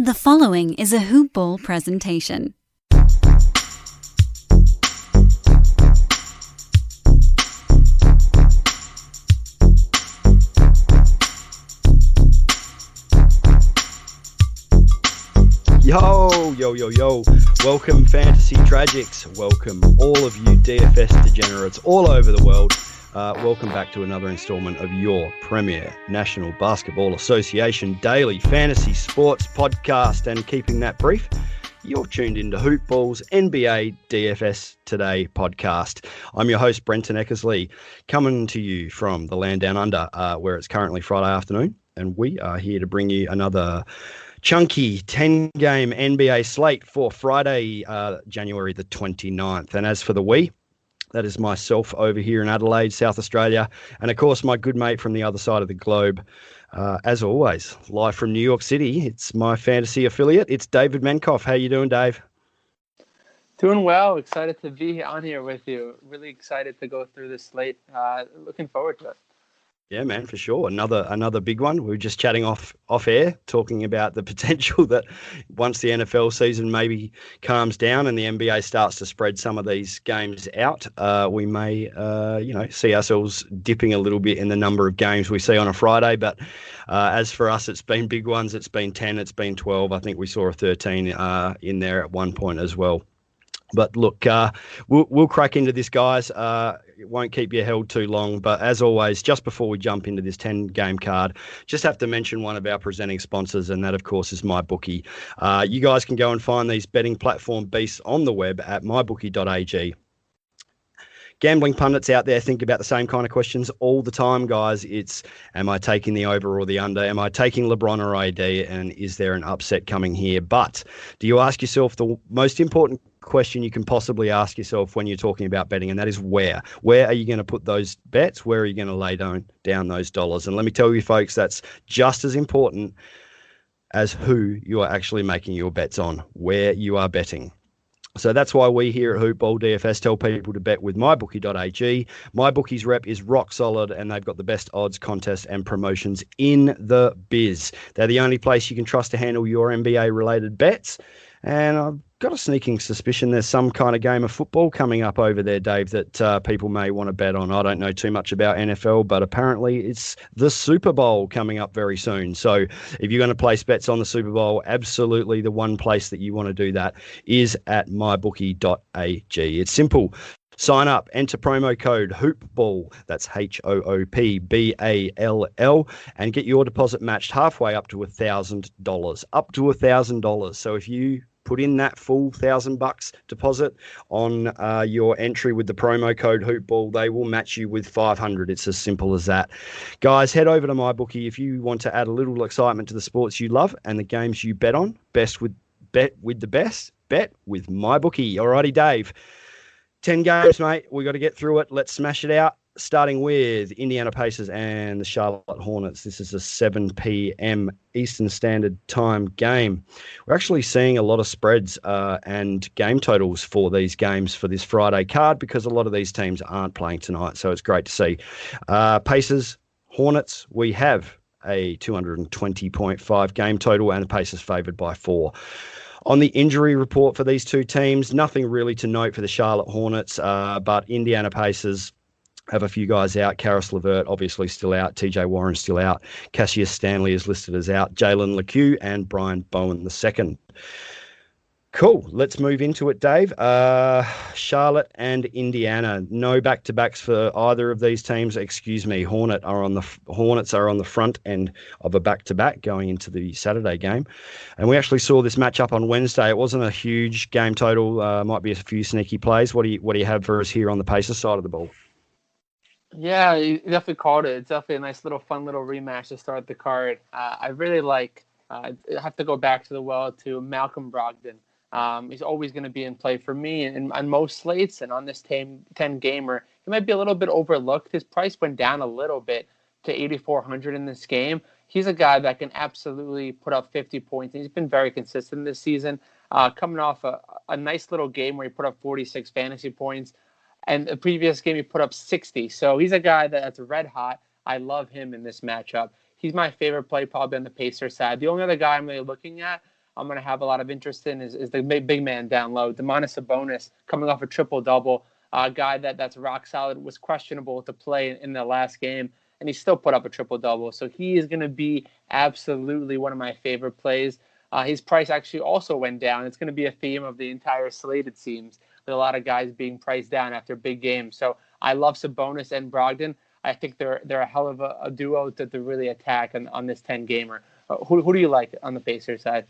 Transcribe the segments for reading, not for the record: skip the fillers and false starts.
The following is a HoopBall presentation. Yo. Welcome, Fantasy Tragics. Welcome, all of you DFS degenerates all over the world. Welcome back to another installment of your premier National Basketball Association daily fantasy sports podcast. And keeping that brief, you're tuned into HoopBall's NBA DFS Today podcast. I'm your host, Brenton Eckersley, coming to you from the land down under, where it's currently Friday afternoon. And we are here to bring you another chunky 10-game NBA slate for Friday, January the 29th. And as for the we, that is myself over here in Adelaide, South Australia, and of course my good mate from the other side of the globe, as always, live from New York City. It's my fantasy affiliate. It's David Menkoff. How you doing, Dave? Doing well. Excited to be on here with you. Really excited to go through this slate. Looking forward to it. Yeah, man, for sure. Another big one. We were just chatting off air, talking about the potential that once the NFL season maybe calms down and the NBA starts to spread some of these games out, we may, see ourselves dipping a little bit in the number of games we see on a Friday. But as for us, it's been big ones. It's been 10. It's been 12. I think we saw a 13 in there at one point as well. But look, we'll crack into this, guys. It won't keep you held too long. But as always, just before we jump into this 10-game card, just have to mention one of our presenting sponsors, and that, of course, is MyBookie. You guys can go and find these betting platform beasts on the web at mybookie.ag. Gambling pundits out there think about the same kind of questions all the time, guys. It's, am I taking the over or the under? Am I taking LeBron or AD? And is there an upset coming here? But do you ask yourself the most important question you can possibly ask yourself when you're talking about betting, and that is where? Where are you going to put those bets? Where are you going to lay down those dollars? And let me tell you, folks, that's just as important as who you are actually making your bets on, where you are betting. So that's why we here at HoopBall DFS tell people to bet with mybookie.ag. MyBookie's rep is rock solid, and they've got the best odds, contests, and promotions in the biz. They're the only place you can trust to handle your NBA-related bets. And I've got a sneaking suspicion there's some kind of game of football coming up over there, Dave, that people may want to bet on. I don't know too much about NFL, but apparently it's the Super Bowl coming up very soon. So if you're going to place bets on the Super Bowl, absolutely the one place that you want to do that is at mybookie.ag. It's simple. Sign up, enter promo code HoopBall, that's HOOPBALL, and get your deposit matched halfway up to $1,000. Up to $1,000. So if you put in that full $1,000 deposit on your entry with the promo code HoopBall, they will match you with $500. It's as simple as that. Guys, head over to MyBookie if you want to add a little excitement to the sports you love and the games you bet on. Bet with the best. Bet with MyBookie. Alrighty, Dave. 10 games, mate. We got to get through it. Let's smash it out. Starting with Indiana Pacers and the Charlotte Hornets. This is a 7 p.m. Eastern Standard Time game. We're actually seeing a lot of spreads and game totals for these games for this Friday card because a lot of these teams aren't playing tonight, so it's great to see. Pacers, Hornets, we have a 220.5 game total, and the Pacers favoured by 4. On the injury report for these two teams, nothing really to note for the Charlotte Hornets, but Indiana Pacers have a few guys out. Karis LeVert obviously still out. TJ Warren still out. Cassius Stanley is listed as out. Jalen LeCue and Brian Bowen II. Cool. Let's move into it, Dave. Charlotte and Indiana. No back-to-backs for either of these teams. Excuse me. Hornets are on the front end of a back-to-back going into the Saturday game. And we actually saw this matchup on Wednesday. It wasn't a huge game total. Might be a few sneaky plays. What do you have for us here on the Pacers side of the ball? Yeah, you definitely called it. It's definitely a nice fun little rematch to start the card. I really like, I have to go back to Malcolm Brogdon. He's always going to be in play for me and on most slates, and on this 10-gamer, he might be a little bit overlooked. His price went down a little bit to $8,400 in this game. He's a guy that can absolutely put up 50 points. He's been very consistent this season, coming off a nice little game where he put up 46 fantasy points. And the previous game, he put up 60. So he's a guy that's red hot. I love him in this matchup. He's my favorite play probably on the Pacers side. The only other guy I'm really looking at I'm going to have a lot of interest in is the big man down low. Domantas Sabonis coming off a triple-double, a guy that's rock solid, was questionable to play in the last game, and he still put up a triple-double. So he is going to be absolutely one of my favorite plays. His price actually also went down. It's going to be a theme of the entire slate, it seems, with a lot of guys being priced down after big games. So I love Sabonis and Brogdon. I think they're a hell of a duo to really attack on this 10-gamer. Who do you like on the Pacers side?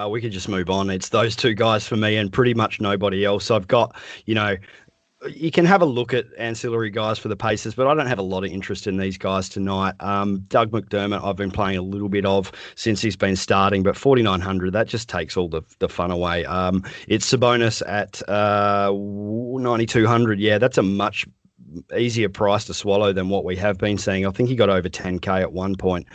We could just move on. It's those two guys for me and pretty much nobody else. I've got, you can have a look at ancillary guys for the Pacers, but I don't have a lot of interest in these guys tonight. Doug McDermott, I've been playing a little bit of since he's been starting, but 4,900, that just takes all the fun away. It's Sabonis at 9,200. Yeah, that's a much easier price to swallow than what we have been seeing. I think he got over 10K at one point.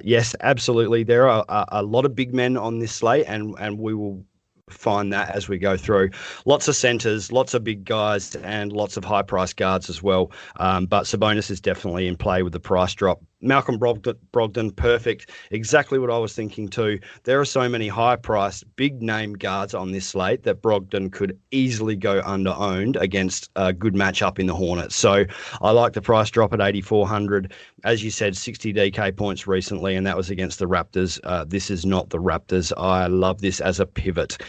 Yes, absolutely. There are a lot of big men on this slate, and we will find that as we go through. Lots of centers, lots of big guys, and lots of high-priced guards as well. But Sabonis is definitely in play with the price drop. Malcolm Brogdon, perfect. Exactly what I was thinking too. There are so many high-priced, big-name guards on this slate that Brogdon could easily go under-owned against a good matchup in the Hornets. So I like the price drop at 8,400. As you said, 60 DK points recently, and that was against the Raptors. This is not the Raptors. I love this as a pivot.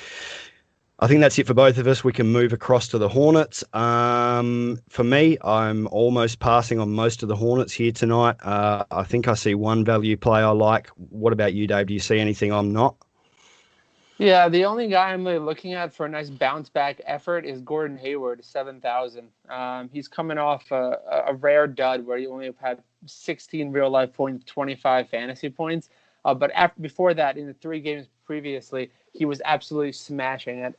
I think that's it for both of us. We can move across to the Hornets. For me, I'm almost passing on most of the Hornets here tonight. I think I see one value play I like. What about you, Dave? Do you see anything I'm not? Yeah, the only guy I'm really looking at for a nice bounce back effort is Gordon Hayward, 7,000. He's coming off a rare dud where he only had 16 real life points, 25 fantasy points. But before that, in the 3 games previously, he was absolutely smashing at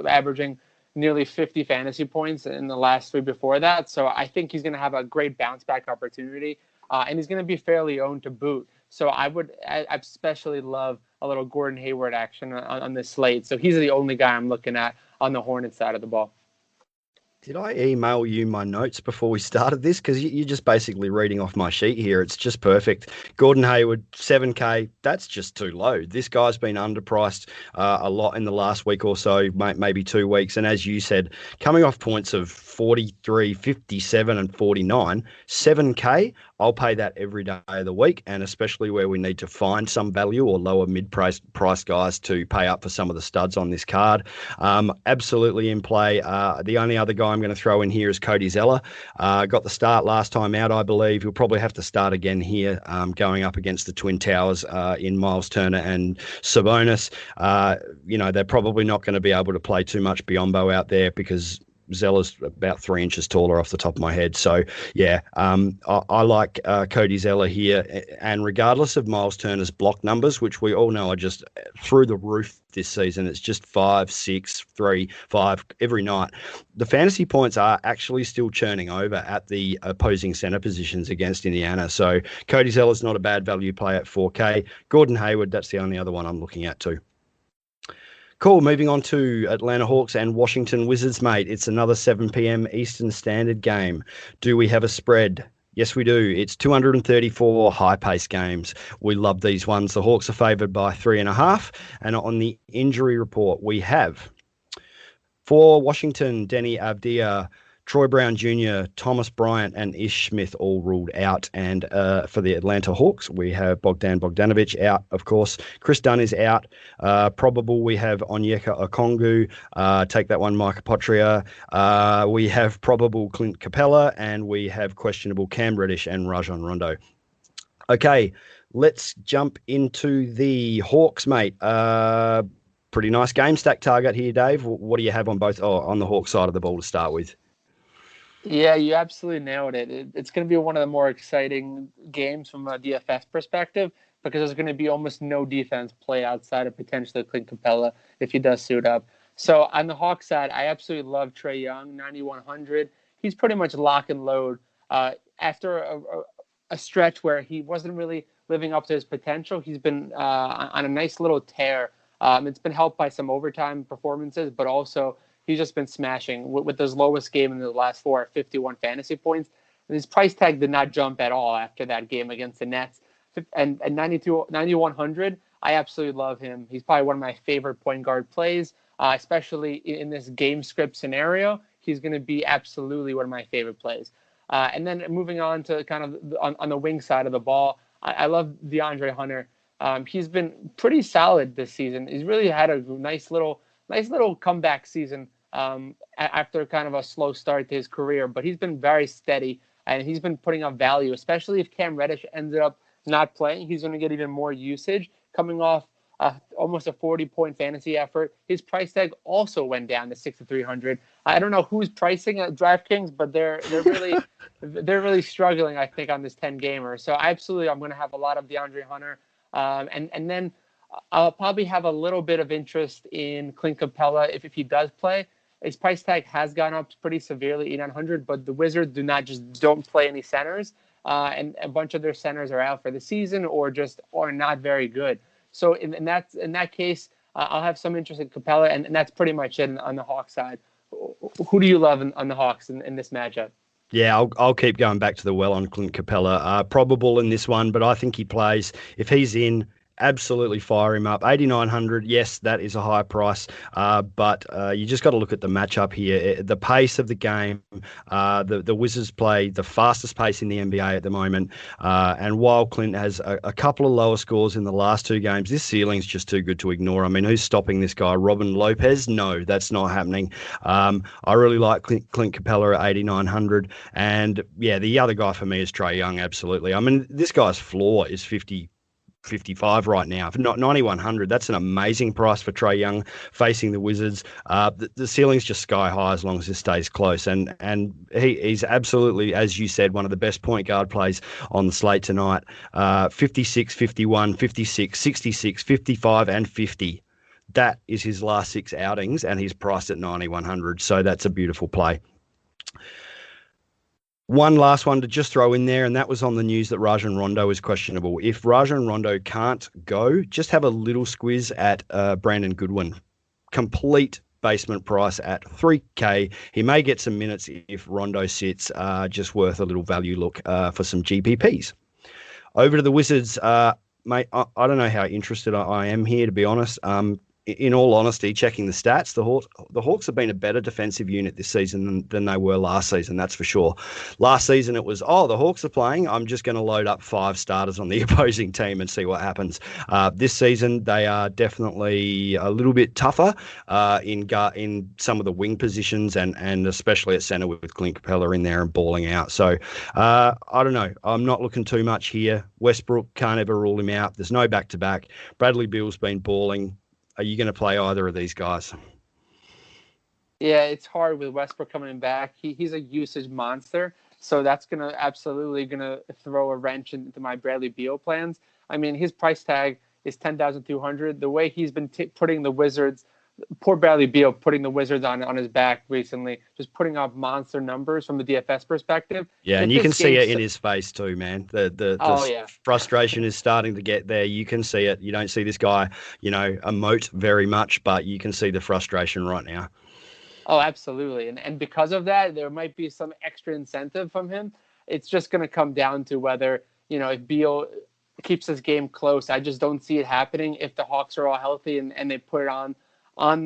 averaging nearly 50 fantasy points in the last 3 before that. So I think he's going to have a great bounce back opportunity, and he's going to be fairly owned to boot. So I especially love a little Gordon Hayward action on this slate. So he's the only guy I'm looking at on the Hornets side of the ball. Did I email you my notes before we started this? Because you're just basically reading off my sheet here. It's just perfect. Gordon Hayward, 7K. That's just too low. This guy's been underpriced a lot in the last week or so, maybe 2 weeks. And as you said, coming off points of 43, 57, and 49, 7K, I'll pay that every day of the week, and especially where we need to find some value or lower mid-price guys to pay up for some of the studs on this card. Absolutely in play. The only other guy I'm going to throw in here is Cody Zeller. Got the start last time out, I believe. He'll probably have to start again here, going up against the Twin Towers in Miles Turner and Sabonis. They're probably not going to be able to play too much Biyombo out there because Zeller's about 3 inches taller off the top of my head. So, yeah, I like Cody Zeller here. And regardless of Miles Turner's block numbers, which we all know are just through the roof this season, it's just 5, 6, 3, 5 every night. The fantasy points are actually still churning over at the opposing center positions against Indiana. So Cody Zeller's not a bad value play at 4K. Gordon Hayward, that's the only other one I'm looking at too. Cool. Moving on to Atlanta Hawks and Washington Wizards, mate. It's another 7 p.m. Eastern Standard game. Do we have a spread? Yes, we do. It's 234 high-paced games. We love these ones. The Hawks are favoured by 3.5. And on the injury report, we have for Washington, Denny Avdia, Troy Brown Jr., Thomas Bryant, and Ish Smith all ruled out. And for the Atlanta Hawks, we have Bogdanovic out, of course. Chris Dunn is out. Probable, we have Onyeka Okongwu. Take that one, Micah Potria. We have probable Clint Capella, and we have questionable Cam Reddish and Rajon Rondo. Okay, let's jump into the Hawks, mate. Pretty nice game stack target here, Dave. What do you have on both? On the Hawks side of the ball to start with? Yeah, you absolutely nailed it. It's going to be one of the more exciting games from a DFS perspective because there's going to be almost no defense play outside of potentially Clint Capella if he does suit up. So on the Hawks side, I absolutely love Trae Young, 9,100. He's pretty much lock and load. After a stretch where he wasn't really living up to his potential, he's been on a nice little tear. It's been helped by some overtime performances, but also he's just been smashing with his lowest game in the last 4 at 51 fantasy points. And his price tag did not jump at all after that game against the Nets. And 9,100, I absolutely love him. He's probably one of my favorite point guard plays, especially in this game script scenario. He's going to be absolutely one of my favorite plays. And then moving on to kind of on the wing side of the ball, I love DeAndre Hunter. He's been pretty solid this season. He's really had a nice little comeback season after kind of a slow start to his career, but he's been very steady and he's been putting up value, especially if Cam Reddish ended up not playing. He's going to get even more usage coming off almost a 40-point fantasy effort. His price tag also went down to 6,300. I don't know who's pricing at DraftKings, but they're really struggling, I think, on this 10 gamer. So I'm going to have a lot of DeAndre Hunter, and then I'll probably have a little bit of interest in Clint Capella if he does play. His price tag has gone up pretty severely, 800, but the Wizards don't play any centers, and a bunch of their centers are out for the season or not very good. So in that case, I'll have some interest in Capella, and that's pretty much it on the Hawks side. Who do you love on the Hawks in this matchup? Yeah, I'll keep going back to the well on Clint Capella. Probable in this one, but I think he plays. If he's in, absolutely fire him up. 8,900, yes, that is a high price, but you just got to look at the matchup here. The pace of the game, the Wizards play the fastest pace in the NBA at the moment, and while Clint has a couple of lower scores in the last two games, this ceiling's just too good to ignore. I mean, who's stopping this guy? Robin Lopez? No, that's not happening. I really like Clint Capella at 8,900, and yeah, the other guy for me is Trae Young, absolutely. I mean, this guy's floor is 55 right now, not 9,100. That's an amazing price for Trae Young facing the Wizards. The ceiling's just sky high as long as this stays close, and he's absolutely, as you said, one of the best point guard plays on the slate tonight. 56, 51, 56, 66, 55, and 50. That is his last six outings, and he's priced at 9,100. So that's a beautiful play. One last one to just throw in there, and that was on the news that Rajon Rondo is questionable. If Rajon Rondo can't go, just have a little squiz at Brandon Goodwin. Complete basement price at $3K. He may get some minutes if Rondo sits, just worth a little value look for some GPPs. Over to the Wizards. Mate, I don't know how interested I am here, to be honest. In all honesty, checking the stats, the Hawks have been a better defensive unit this season than they were last season, that's for sure. Last season, it was, the Hawks are playing, I'm just going to load up 5 starters on the opposing team and see what happens. This season, they are definitely a little bit tougher in some of the wing positions and especially at center with Clint Capella in there and balling out. So, I don't know. I'm not looking too much here. Westbrook, can't ever rule him out. There's no back-to-back. Bradley Beal's been balling. Are you going to play either of these guys? Yeah, it's hard with Westbrook coming back. He's a usage monster, so that's absolutely going to throw a wrench into my Bradley Beal plans. I mean, his price tag is 10,200. The way he's been putting the Wizards, poor Bradley Beal, putting the Wizards on his back recently, just putting up monster numbers from the DFS perspective. Yeah, and you can see it in his face too, man. The frustration is starting to get there. You can see it. You don't see this guy, emote very much, but you can see the frustration right now. Oh, absolutely. And because of that, there might be some extra incentive from him. It's just going to come down to whether, if Beal keeps his game close. I just don't see it happening if the Hawks are all healthy and they put it on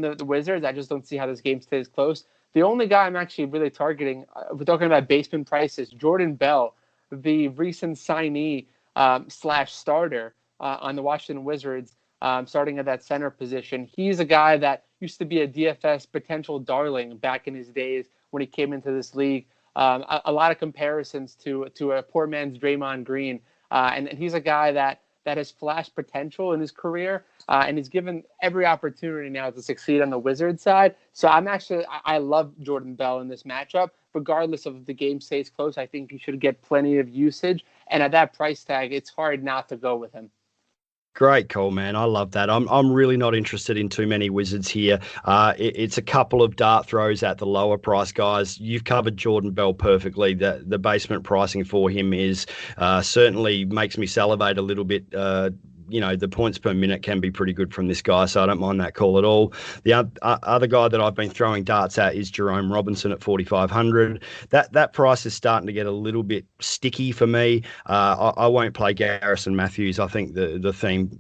the Wizards. I just don't see how this game stays close. The only guy I'm actually really targeting, we're talking about basement prices, Jordan Bell, the recent signee / starter on the Washington Wizards, starting at that center position. He's a guy that used to be a DFS potential darling back in his days when he came into this league. A lot of comparisons to a poor man's Draymond Green. And he's a guy that has flashed potential in his career, and he's given every opportunity now to succeed on the Wizards side. So I love Jordan Bell in this matchup. Regardless of if the game stays close, I think he should get plenty of usage. And at that price tag, it's hard not to go with him. Great call, man. I love that. I'm really not interested in too many Wizards here. It's a couple of dart throws at the lower price guys. You've covered Jordan Bell perfectly. The basement pricing for him is certainly makes me salivate a little bit. The points per minute can be pretty good from this guy, so I don't mind that call at all. The other guy that I've been throwing darts at is Jerome Robinson at 4,500. That price is starting to get a little bit sticky for me. I won't play Garrison Matthews. I think the theme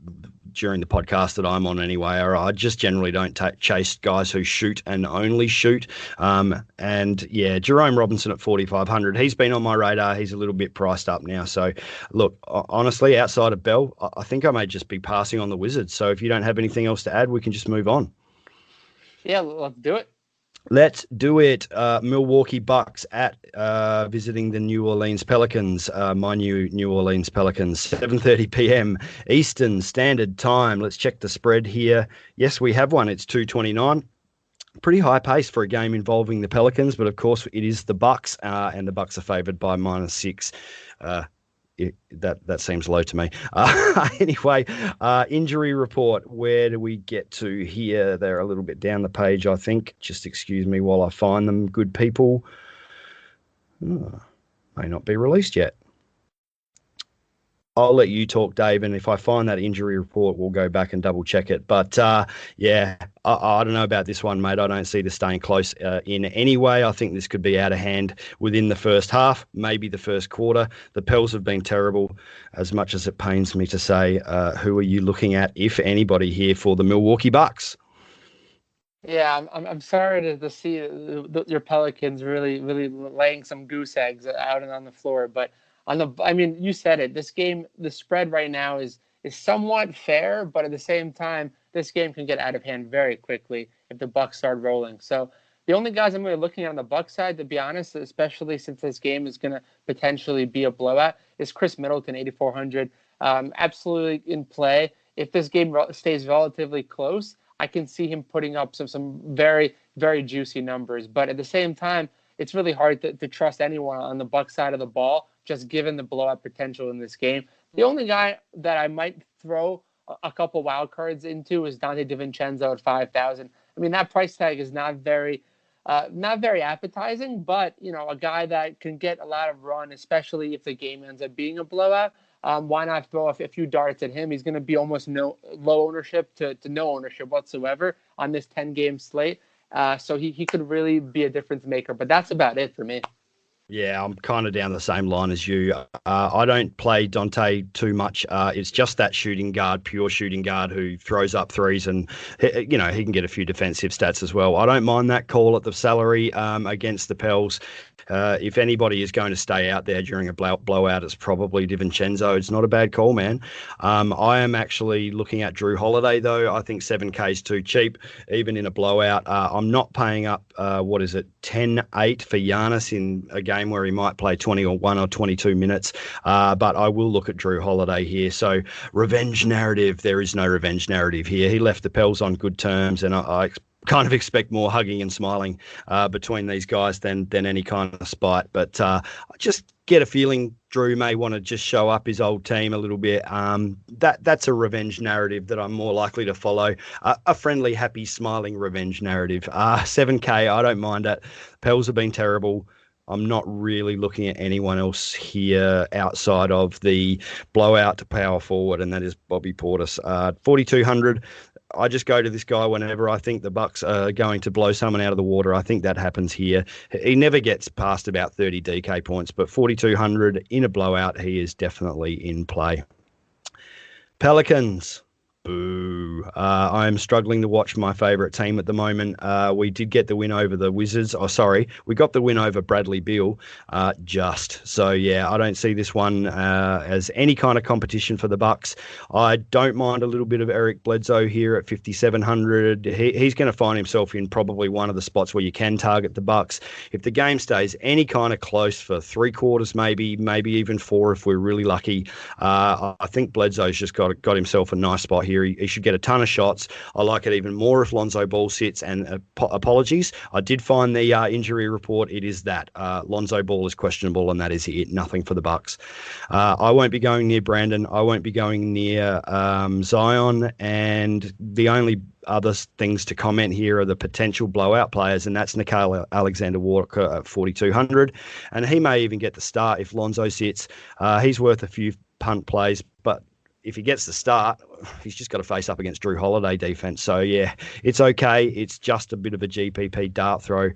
during the podcast that I'm on anyway, or I just generally don't chase guys who shoot and only shoot. And yeah, Jerome Robinson at 4,500. He's been on my radar. He's a little bit priced up now. So look, honestly, outside of Bell, I think I may just be passing on the Wizards. So if you don't have anything else to add, we can just move on. Yeah, let's do it. Let's do it. Milwaukee Bucks at visiting the New Orleans Pelicans. My New Orleans Pelicans, 7:30 p.m. Eastern Standard Time. Let's check the spread here. Yes, we have one. It's 229. Pretty high pace for a game involving the Pelicans, but of course it is the Bucks, and the Bucks are favored by -6. That seems low to me. Anyway, injury report. Where do we get to here? They're a little bit down the page, I think. Just excuse me while I find them, good people. May not be released yet. I'll let you talk, Dave, and if I find that injury report, we'll go back and double check it. But yeah, I don't know about this one, mate. I don't see this staying close in any way. I think this could be out of hand within the first half, maybe the first quarter. The Pels have been terrible, as much as it pains me to say. Who are you looking at, if anybody, here for the Milwaukee Bucks? Yeah, I'm sorry to see your Pelicans really laying some goose eggs out and on the floor, but I mean, you said it. This game, the spread right now is somewhat fair, but at the same time, this game can get out of hand very quickly if the Bucks start rolling. So the only guys I'm really looking at on the Bucks side, to be honest, especially since this game is going to potentially be a blowout, is Chris Middleton, 8,400. Absolutely in play. If this game stays relatively close, I can see him putting up some very, very juicy numbers. But at the same time, it's really hard to trust anyone on the Bucks side of the ball, just given the blowout potential in this game. The only guy that I might throw a couple wild cards into is Dante De Vincenzo at 5,000. I mean, that price tag is not very appetizing, but a guy that can get a lot of run, especially if the game ends up being a blowout. Why not throw a few darts at him? He's going to be almost low ownership to no ownership whatsoever on this 10-game slate. So he could really be a difference maker, but that's about it for me. Yeah, I'm kind of down the same line as you. I don't play Dante too much. It's just that shooting guard, pure shooting guard who throws up threes, and he can get a few defensive stats as well. I don't mind that call at the salary against the Pels. If anybody is going to stay out there during a blowout, it's probably DiVincenzo. It's not a bad call, man. I am actually looking at Drew Holiday, though. I think 7K is too cheap, even in a blowout. I'm not paying up, 10-8 for Giannis in a game where he might play 21 or 22 minutes. But I will look at Drew Holiday here. So revenge narrative, there is no revenge narrative here. He left the Pels on good terms, and I kind of expect more hugging and smiling between these guys than any kind of spite. But I just get a feeling Drew may want to just show up his old team a little bit. That's a revenge narrative that I'm more likely to follow. A friendly, happy, smiling revenge narrative. 7K, I don't mind it. Pels have been terrible. I'm not really looking at anyone else here outside of the blowout to power forward, and that is Bobby Portis. 4,200. I just go to this guy whenever I think the Bucks are going to blow someone out of the water. I think that happens here. He never gets past about 30 DK points, but 4,200 in a blowout, he is definitely in play. Pelicans. Boo. I am struggling to watch my favourite team at the moment. We did get the win over the Wizards. We got the win over Bradley Beal just. So, yeah, I don't see this one as any kind of competition for the Bucks. I don't mind a little bit of Eric Bledsoe here at 5,700. He's going to find himself in probably one of the spots where you can target the Bucks. If the game stays any kind of close for 3 quarters, maybe even 4 if we're really lucky, I think Bledsoe's just got himself a nice spot here. He should get a ton of shots. I like it even more if Lonzo Ball sits. And apologies, I did find the injury report. It is that Lonzo Ball is questionable, and that is it. Nothing for the Bucks. I won't be going near Brandon. I won't be going near Zion. And the only other things to comment here are the potential blowout players, and that's Nicole Alexander-Walker at 4,200. And he may even get the start if Lonzo sits. He's worth a few punt plays, but if he gets the start, he's just got to face up against Drew Holiday defense. So, yeah, it's okay. It's just a bit of a GPP dart throw.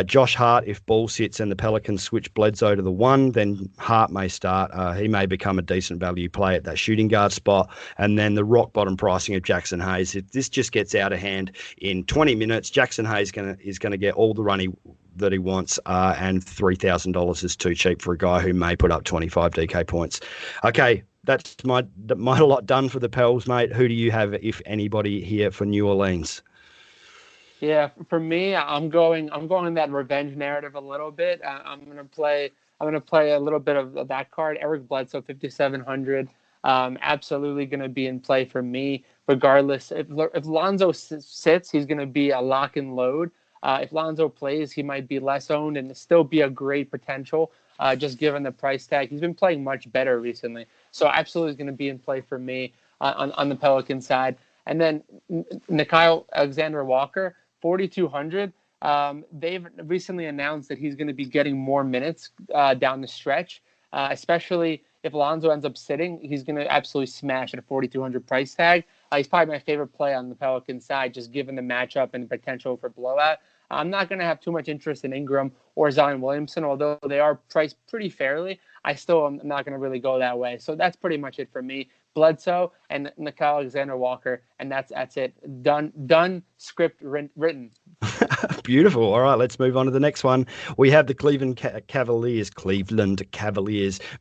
Josh Hart, if Ball sits and the Pelicans switch Bledsoe to the 1, then Hart may start. He may become a decent value play at that shooting guard spot. And then the rock bottom pricing of Jackson Hayes. If this just gets out of hand in 20 minutes, Jackson Hayes is going to get all the run that he wants, and $3,000 is too cheap for a guy who may put up 25 DK points. Okay, that's my lot done for the Pels, mate. Who do you have, if anybody, here for New Orleans? Yeah, for me, I'm going that revenge narrative a little bit. I'm gonna play a little bit of that card. Eric Bledsoe, 5,700. Absolutely gonna be in play for me, regardless. If Lonzo sits, he's gonna be a lock and load. If Lonzo plays, he might be less owned and still be a great potential, just given the price tag. He's been playing much better recently. So absolutely is going to be in play for me on the Pelican side. And then Nicole Alexander-Walker, 4,200. They've recently announced that he's going to be getting more minutes down the stretch, especially if Lonzo ends up sitting. He's going to absolutely smash at a 4,200 price tag. He's probably my favorite play on the Pelican side, just given the matchup and the potential for blowout. I'm not going to have too much interest in Ingram or Zion Williamson, although they are priced pretty fairly. I still am not going to really go that way. So that's pretty much it for me. Bledsoe and Nicole Alexander-Walker, and that's it. Done. Script written. Beautiful. All right, let's move on to the next one. We have the Cleveland Cavaliers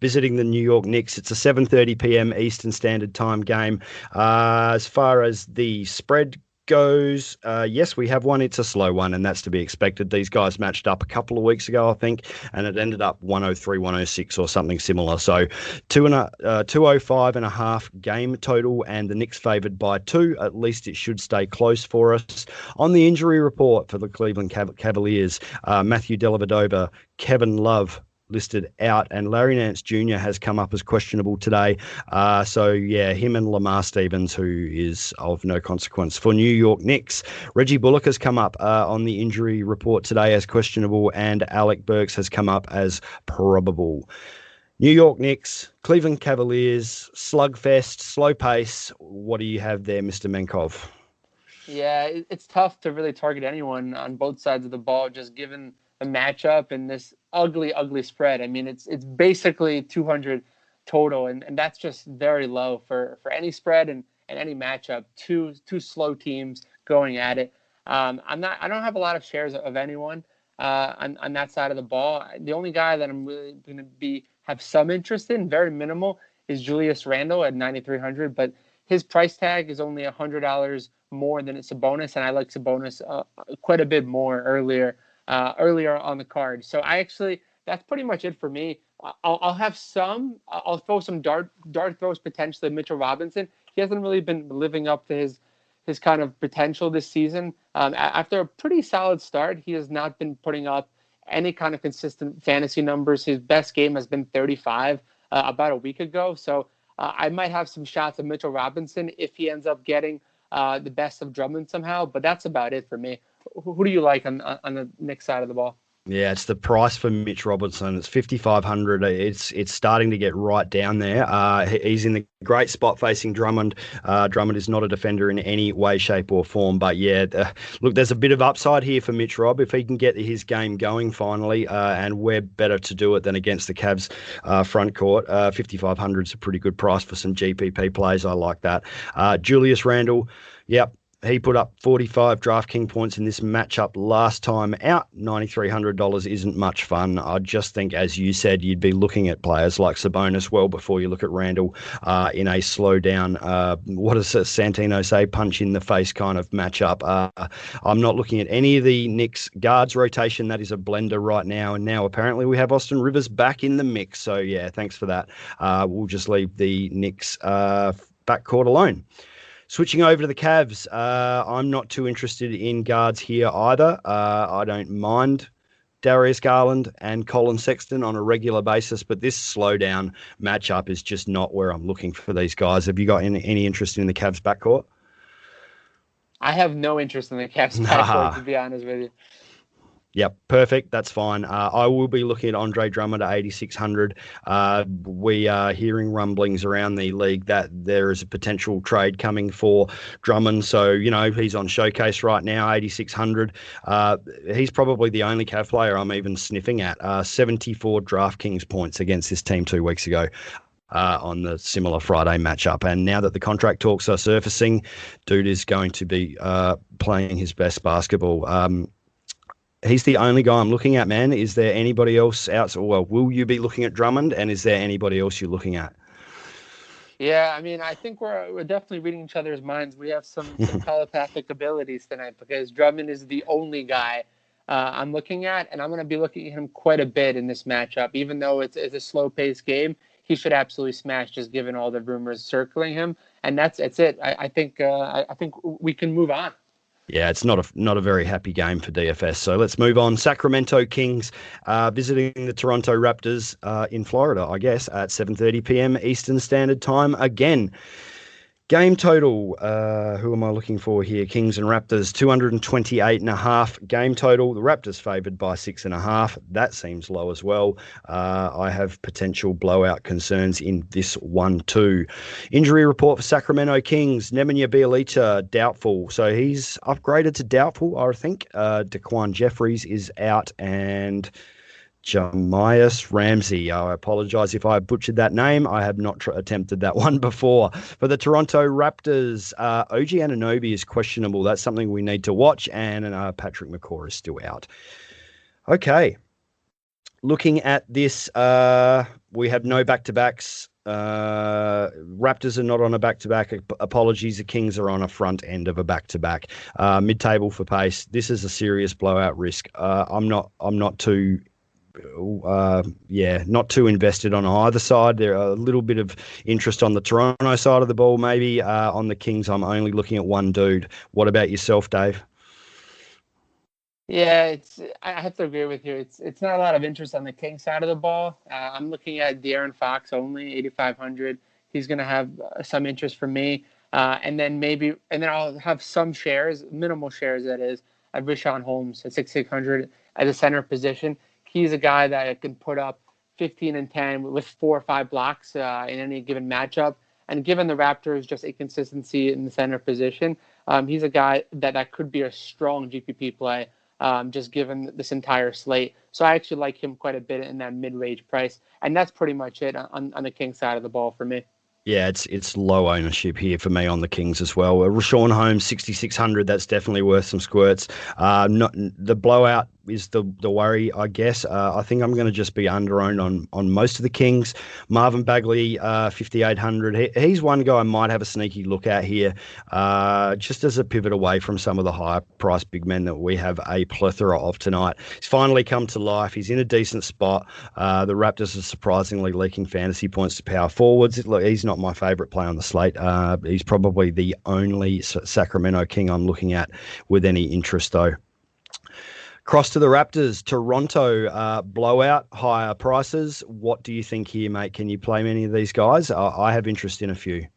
visiting the New York Knicks. It's a 7:30 p.m. Eastern Standard Time game. As far as the spread goes, yes, we have one. It's a slow one, and that's to be expected. These guys matched up a couple of weeks ago, I think, and it ended up 103, 106 or something similar. So 205.5 game total, and the Knicks favored by 2. At least it should stay close for us. On the injury report for the Cleveland Cavaliers, Matthew Dellavedova, Kevin Love listed out, and Larry Nance Jr. has come up as questionable today. So, yeah, him and Lamar Stevens, who is of no consequence for New York Knicks. Reggie Bullock has come up on the injury report today as questionable, and Alec Burks has come up as probable. New York Knicks, Cleveland Cavaliers, slugfest, slow pace. What do you have there, Mr. Menkov? Yeah, it's tough to really target anyone on both sides of the ball, just given the matchup and this ugly spread. I mean, it's basically 200 total, and that's just very low for any spread and any matchup. Two slow teams going at it. I don't have a lot of shares of anyone on that side of the ball. The only guy that I'm really going to have some interest in, very minimal, is Julius Randle at 9,300, but his price tag is only $100 more than Sabonis, and I like Sabonis quite a bit more earlier on the card. So that's pretty much it for me. I'll throw some dart throws potentially. Mitchell Robinson, he hasn't really been living up to his kind of potential this season. After a pretty solid start, he has not been putting up any kind of consistent fantasy numbers. His best game has been 35 about a week ago. So I might have some shots of Mitchell Robinson if he ends up getting the best of Drummond somehow, but that's about it for me. Who do you like on the Knicks side of the ball? Yeah, it's the price for Mitch Robinson. It's 5,500. It's starting to get right down there. He's in the great spot facing Drummond. Drummond is not a defender in any way, shape, or form. But yeah, look, there's a bit of upside here for Mitch Rob if he can get his game going finally. And we're better to do it than against the Cavs front court. 5,500 is a pretty good price for some GPP plays. I like that. Julius Randle. Yep. He put up 45 DraftKings points in this matchup last time out. $9,300 isn't much fun. I just think, as you said, you'd be looking at players like Sabonis well before you look at Randle in a slow down, what does Santino say, punch in the face kind of matchup. I'm not looking at any of the Knicks guards rotation. That is a blender right now. And now apparently we have Austin Rivers back in the mix. So, yeah, thanks for that. We'll just leave the Knicks backcourt alone. Switching over to the Cavs, I'm not too interested in guards here either. I don't mind Darius Garland and Colin Sexton on a regular basis, but this slowdown matchup is just not where I'm looking for these guys. Have you got any interest in the Cavs backcourt? I have no interest in the Cavs backcourt, to be honest with you. Yep, perfect. That's fine. I will be looking at Andre Drummond at 8,600. We are hearing rumblings around the league that there is a potential trade coming for Drummond. So, he's on showcase right now, 8,600. He's probably the only Cav player I'm even sniffing at. 74 DraftKings points against this team 2 weeks ago. On the similar Friday matchup. And now that the contract talks are surfacing, dude is going to be playing his best basketball. He's the only guy I'm looking at, man. Is there anybody else out? Well, will you be looking at Drummond, and is there anybody else you're looking at? Yeah, I mean, I think we're definitely reading each other's minds. We have some telepathic abilities tonight because Drummond is the only guy I'm looking at, and I'm going to be looking at him quite a bit in this matchup. Even though it's a slow-paced game, he should absolutely smash just given all the rumors circling him. And that's it. I think we can move on. Yeah, it's not a very happy game for DFS. So let's move on. Sacramento Kings visiting the Toronto Raptors in Florida, I guess, at 7:30 p.m. Eastern Standard Time again. Game total, who am I looking for here? Kings and Raptors, 228.5 game total. The Raptors favoured by 6.5. That seems low as well. I have potential blowout concerns in this one too. Injury report for Sacramento Kings. Nemanja Bjelica, doubtful. So he's upgraded to doubtful, I think. Daquan Jeffries is out and Jamias Ramsey. I apologize if I butchered that name. I have not attempted that one before. For the Toronto Raptors, OG Anunoby is questionable. That's something we need to watch. And Patrick McCaw is still out. Okay. Looking at this, we have no back-to-backs. Raptors are not on a back-to-back. Apologies, the Kings are on a front end of a back-to-back. Mid-table for pace. This is a serious blowout risk. I'm not too not too invested on either side. There are a little bit of interest on the Toronto side of the ball, maybe. On the Kings, I'm only looking at one dude. What about yourself, Dave? Yeah, I have to agree with you. It's not a lot of interest on the Kings side of the ball. I'm looking at De'Aaron Fox only, 8,500. He's going to have some interest for me. And then I'll have some shares, minimal shares that is, at Richaun Holmes at 6,600 at the center position. He's a guy that can put up 15 and 10 with 4 or 5 blocks in any given matchup. And given the Raptors' just inconsistency in the center position, he's a guy that could be a strong GPP play, just given this entire slate. So I actually like him quite a bit in that mid-range price. And that's pretty much it on the Kings side of the ball for me. Yeah, it's low ownership here for me on the Kings as well. Richaun Holmes, 6,600. That's definitely worth some squirts. Not the blowout is the worry, I guess. I think I'm going to just be underowned on most of the Kings. Marvin Bagley, 5,800. He's one guy I might have a sneaky look at here, just as a pivot away from some of the higher price big men that we have a plethora of tonight. He's finally come to life. He's in a decent spot. The Raptors are surprisingly leaking fantasy points to power forwards. Look, he's not my favourite play on the slate. He's probably the only Sacramento King I'm looking at with any interest, though. Cross to the Raptors, Toronto, blowout, higher prices. What do you think here, mate? Can you play many of these guys? I have interest in a few.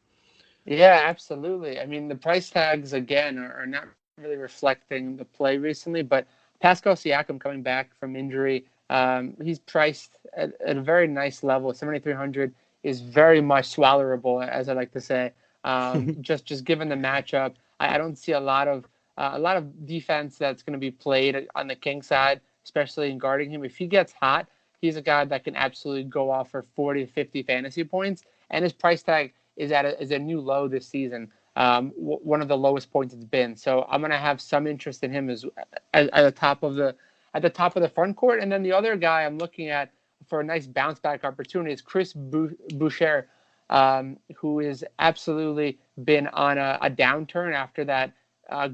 Yeah, absolutely. I mean, the price tags, again, are not really reflecting the play recently, but Pascal Siakam coming back from injury, he's priced at a very nice level. 7,300 is very much swallowable, as I like to say. Just given the matchup, I don't see a lot of defense that's going to be played on the King side, especially in guarding him. If he gets hot, he's a guy that can absolutely go off for 40 to 50 fantasy points, and his price tag is a new low this season, one of the lowest points it's been. So I'm going to have some interest in him at the top of the front court. And then the other guy I'm looking at for a nice bounce back opportunity is Chris Boucher, who has absolutely been on a downturn after that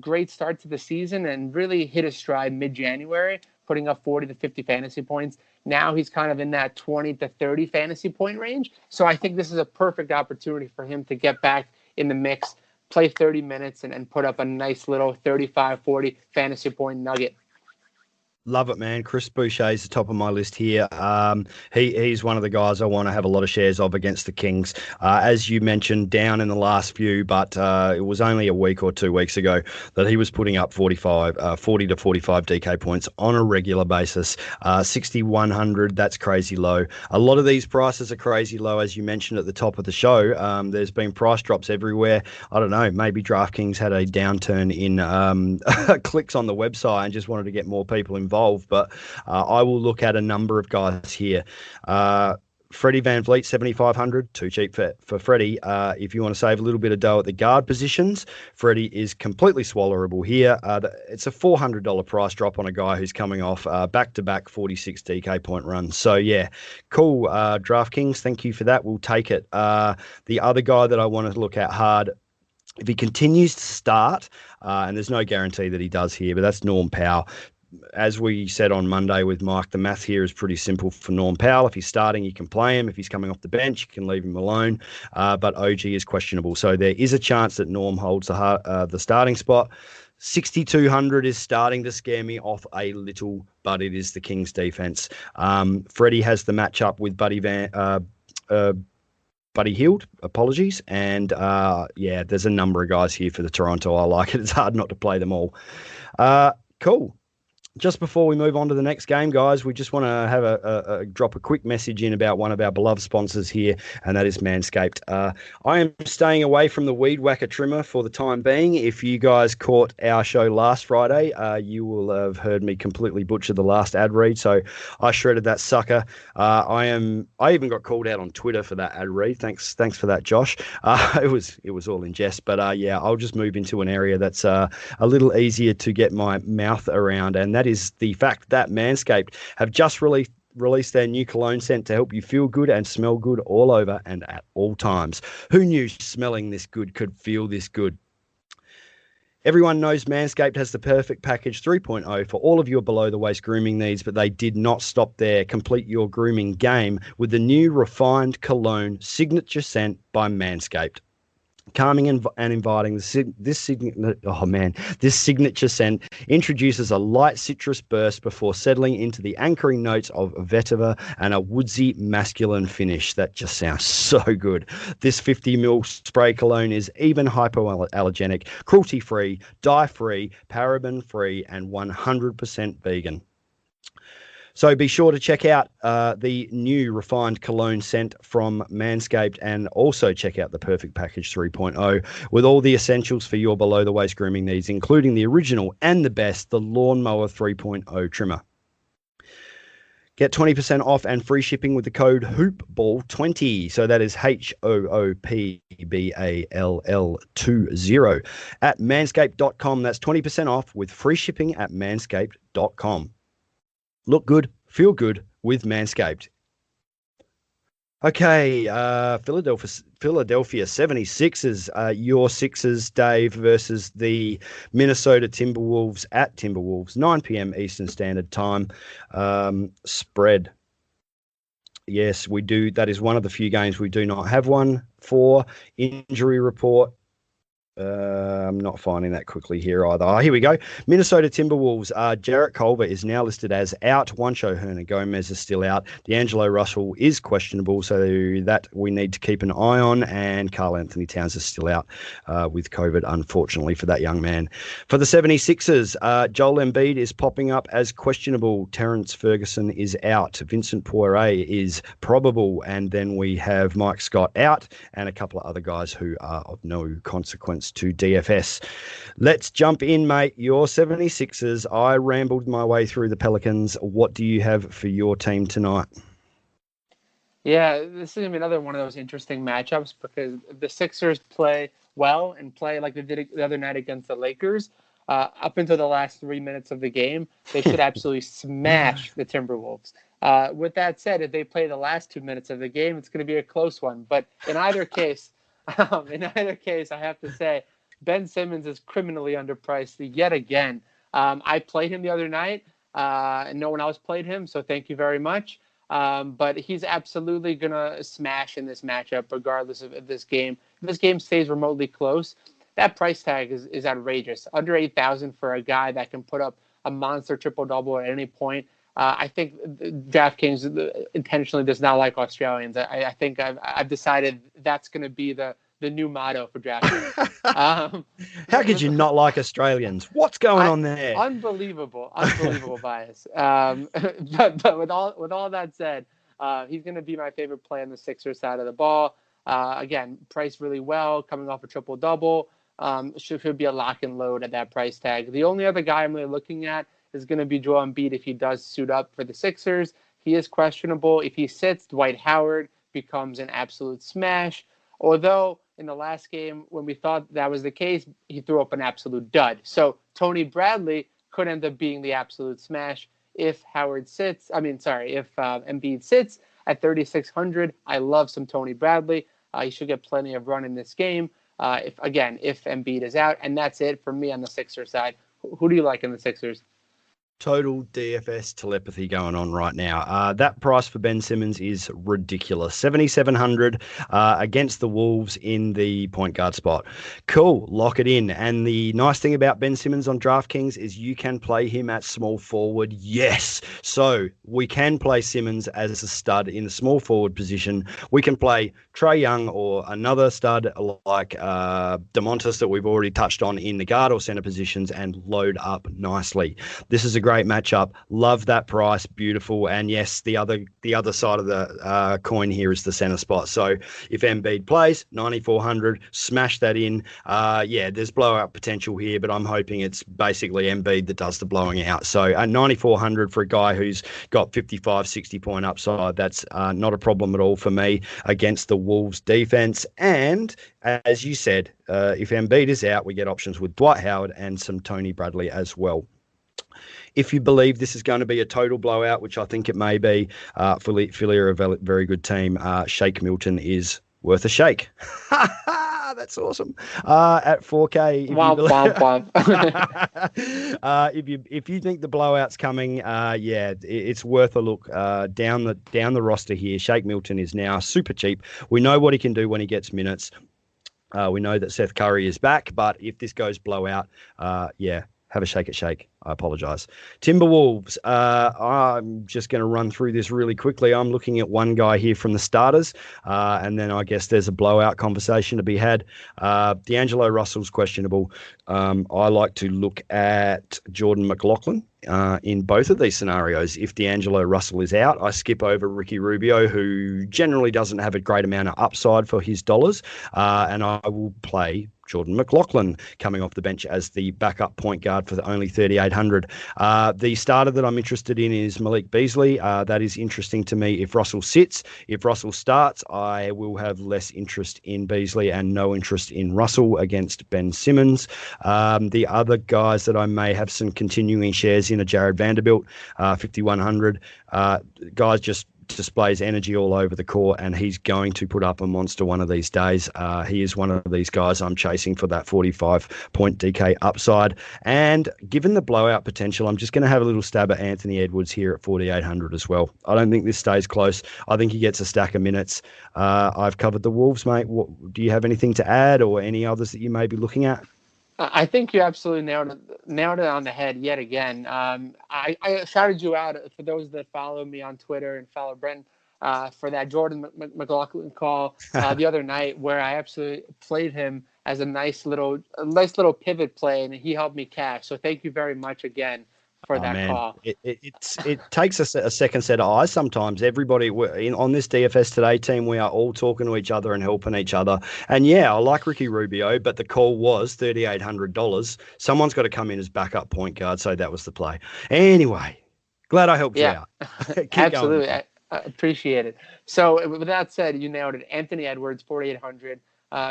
great start to the season and really hit his stride mid-January, putting up 40 to 50 fantasy points. Now he's kind of in that 20 to 30 fantasy point range. So I think this is a perfect opportunity for him to get back in the mix, play 30 minutes, and put up a nice little 35, 40 fantasy point nugget. Love it, man. Chris Boucher is the top of my list here. He's one of the guys I want to have a lot of shares of against the Kings. As you mentioned, down in the last few, but it was only a week or 2 weeks ago that he was putting up 40 to 45 DK points on a regular basis. 6,100, that's crazy low. A lot of these prices are crazy low, as you mentioned at the top of the show. There's been price drops everywhere. I don't know, maybe DraftKings had a downturn in clicks on the website and just wanted to get more people involved. But I will look at a number of guys here. Freddie Van Vliet, 7,500, too cheap for Freddie. If you want to save a little bit of dough at the guard positions, Freddie is completely swallowable here. It's a $400 price drop on a guy who's coming off back-to-back 46 DK point runs. So, yeah, cool. DraftKings, thank you for that. We'll take it. The other guy that I want to look at hard, if he continues to start, and there's no guarantee that he does here, but that's Norm Powell. As we said on Monday with Mike, the math here is pretty simple for Norm Powell. If he's starting, you can play him. If he's coming off the bench, you can leave him alone. But OG is questionable. So there is a chance that Norm holds the starting spot. 6,200 is starting to scare me off a little, but it is the Kings defense. Freddie has the matchup with Buddy Hield, apologies. And there's a number of guys here for the Toronto. I like it. It's hard not to play them all. Cool. Just before we move on to the next game, guys, we just want to have drop a quick message in about one of our beloved sponsors here, and that is Manscaped. I am staying away from the Weed Whacker trimmer for the time being. If you guys caught our show last Friday, you will have heard me completely butcher the last ad read, so I shredded that sucker. I even got called out on Twitter for that ad read. Thanks for that, Josh. It was all in jest, but I'll just move into an area that's a little easier to get my mouth around, and that is the fact that Manscaped have just released their new cologne scent to help you feel good and smell good all over and at all times. Who knew smelling this good could feel this good? Everyone knows Manscaped has the perfect package 3.0 for all of your below-the-waist grooming needs, but they did not stop there. Complete your grooming game with the new refined cologne signature scent by Manscaped. Calming and inviting, this signature scent introduces a light citrus burst before settling into the anchoring notes of vetiver and a woodsy masculine finish. That just sounds so good. This 50ml spray cologne is even hypoallergenic, cruelty-free, dye-free, paraben-free, and 100% vegan. So be sure to check out the new refined cologne scent from Manscaped, and also check out the Perfect Package 3.0 with all the essentials for your below-the-waist grooming needs, including the original and the best, the Lawnmower 3.0 trimmer. Get 20% off and free shipping with the code HoopBall20. So that is HOOPBALL20 at manscaped.com. That's 20% off with free shipping at manscaped.com. Look good, feel good with Manscaped. Okay, Philadelphia 76ers, your Sixers, Dave, versus the Minnesota Timberwolves at Timberwolves, 9 p.m. Eastern Standard Time. Spread. Yes, we do. That is one of the few games we do not have one for. Injury report. I'm not finding that quickly here either. Oh, here we go. Minnesota Timberwolves. Jarrett Culver is now listed as out. Juancho Hernan-Gomez is still out. D'Angelo Russell is questionable, so that we need to keep an eye on. And Karl Anthony Towns is still out with COVID, unfortunately, for that young man. For the 76ers, Joel Embiid is popping up as questionable. Terrence Ferguson is out. Vincent Poirier is probable. And then we have Mike Scott out and a couple of other guys who are of no consequence to DFS. Let's jump in, mate. Your 76ers. I rambled my way through the Pelicans. What do you have for your team tonight? Yeah, this is going to be another one of those interesting matchups because the Sixers play well and play like they did the other night against the Lakers. Up until the last 3 minutes of the game, they should absolutely smash the Timberwolves. With that said, if they play the last 2 minutes of the game, it's going to be a close one. But in either case, I have to say, Ben Simmons is criminally underpriced yet again. I played him the other night, and no one else played him, so thank you very much. But he's absolutely going to smash in this matchup regardless of this game. If this game stays remotely close, that price tag is outrageous. Under $8,000 for a guy that can put up a monster triple-double at any point. I think DraftKings intentionally does not like Australians. I think I've decided that's going to be the new motto for DraftKings. How could you not like Australians? What's going on there? Unbelievable bias. But with all that said, he's going to be my favorite play on the Sixers side of the ball. Again, priced really well, coming off a triple-double. Should be a lock and load at that price tag. The only other guy I'm really looking at is going to be Joel Embiid if he does suit up for the Sixers. He is questionable. If he sits, Dwight Howard becomes an absolute smash. Although in the last game, when we thought that was the case, he threw up an absolute dud. So Tony Bradley could end up being the absolute smash if Embiid sits at 3,600. I love some Tony Bradley. He should get plenty of run in this game. If Embiid is out, and that's it for me on the Sixers side. Who do you like in the Sixers? Total DFS telepathy going on right now. That price for Ben Simmons is ridiculous. 7,700 against the Wolves in the point guard spot. Cool, lock it in. And the nice thing about Ben Simmons on DraftKings is you can play him at small forward. Yes. So we can play Simmons as a stud in the small forward position. We can play Trae Young or another stud like DeMontis that we've already touched on in the guard or center positions and load up nicely. This is a great matchup. Love that price. Beautiful. And yes, the other side of the coin here is the center spot. So if Embiid plays 9,400, smash that in. There's blowout potential here, but I'm hoping it's basically Embiid that does the blowing out. So at 9,400 for a guy who's got 55, 60 point upside, that's not a problem at all for me against the Wolves defense. And as you said, if Embiid is out, we get options with Dwight Howard and some Tony Bradley as well. If you believe this is going to be a total blowout, which I think it may be, Philly are a very good team. Shake Milton is worth a shake. That's awesome. At 4K. If you think the blowout's coming, it's worth a look down the roster here. Shake Milton is now super cheap. We know what he can do when he gets minutes. We know that Seth Curry is back, but if this goes blowout, have a shake at Shake. I apologize. Timberwolves. I'm just going to run through this really quickly. I'm looking at one guy here from the starters, and then I guess there's a blowout conversation to be had. D'Angelo Russell's questionable. I like to look at Jordan McLaughlin in both of these scenarios. If D'Angelo Russell is out, I skip over Ricky Rubio, who generally doesn't have a great amount of upside for his dollars, and I will play Jordan McLaughlin coming off the bench as the backup point guard for only 3,800. The starter that I'm interested in is Malik Beasley. That is interesting to me if Russell sits. If Russell starts, I will have less interest in Beasley and no interest in Russell against Ben Simmons. The other guys that I may have some continuing shares in are Jared Vanderbilt, 5,100. Guys just displays energy all over the court, and he's going to put up a monster one of these days. He is one of these guys I'm chasing for that 45-point DK upside. And given the blowout potential, I'm just going to have a little stab at Anthony Edwards here at 4,800 as well. I don't think this stays close. I think he gets a stack of minutes. I've covered the Wolves, mate. Do you have anything to add or any others that you may be looking at? I think you absolutely nailed it on the head yet again. I shouted you out for those that follow me on Twitter and follow Brenton for that Jordan McLaughlin call the other night, where I absolutely played him as a nice little pivot play, and he helped me cash. So thank you very much again for that call. It takes a second set of eyes sometimes. Everybody on this DFS Today team, we are all talking to each other and helping each other. And yeah, I like Ricky Rubio, but the call was $3,800. Someone's got to come in as backup point guard, so that was the play. Anyway, glad I helped you out. Absolutely. I appreciate it. So with that said, you nailed it. Anthony Edwards, 4,800.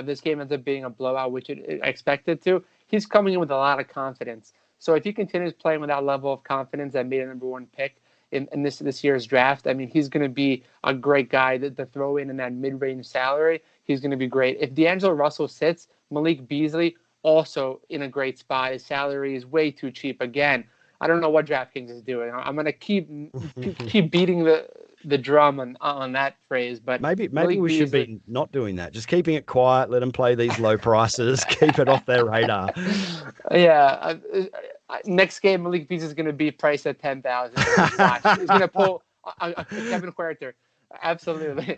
This game ends up being a blowout, which it expected to. He's coming in with a lot of confidence. So if he continues playing with that level of confidence that made a number one pick in this year's draft, I mean, he's going to be a great guy to throw in that mid-range salary. He's going to be great. If D'Angelo Russell sits, Malik Beasley also in a great spot. His salary is way too cheap. Again, I don't know what DraftKings is doing. I'm going to keep beating the drum on that phrase, but maybe we should be not doing that. Just keeping it quiet. Let them play these low prices. Keep it off their radar. Yeah, Next game, Malik Beasley is going to be priced at 10,000. He's going to pull a Kevin Huerter. Absolutely.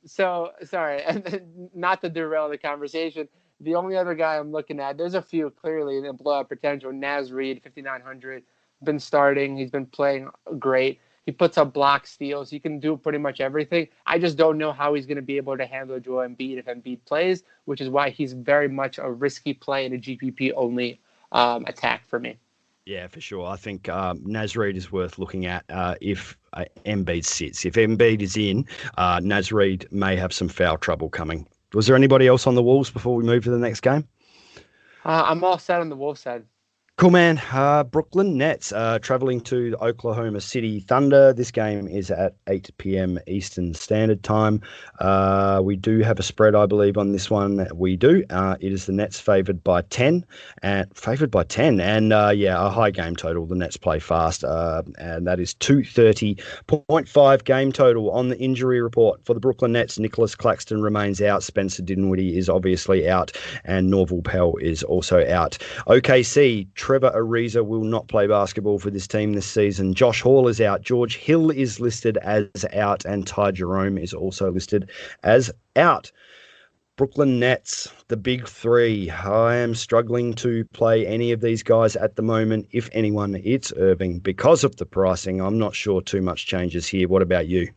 So sorry, and not to derail the conversation. The only other guy I'm looking at, there's a few clearly in blowout potential. Naz Reid, 5,900, been starting. He's been playing great. He puts up block steals. He can do pretty much everything. I just don't know how he's going to be able to handle Joel Embiid if Embiid plays, which is why he's very much a risky play in a GPP only attack for me. Yeah, for sure. I think Naz Reid is worth looking at if Embiid sits. If Embiid is in, Naz Reid may have some foul trouble coming. Was there anybody else on the Wolves before we move to the next game? I'm all set on the Wolves side. Cool, man. Brooklyn Nets traveling to the Oklahoma City Thunder. This game is at 8 p.m. Eastern Standard Time. We do have a spread, I believe, on this one. We do. It is the Nets favored by 10. And a high game total. The Nets play fast, and that is 230.5 game total. On the injury report for the Brooklyn Nets, Nicholas Claxton remains out. Spencer Dinwiddie is obviously out, and Norval Pell is also out. OKC, Trevor Ariza will not play basketball for this team this season. Josh Hall is out. George Hill is listed as out, and Ty Jerome is also listed as out. Brooklyn Nets, the big three. I am struggling to play any of these guys at the moment. If anyone, it's Irving. Because of the pricing, I'm not sure too much changes here. What about you?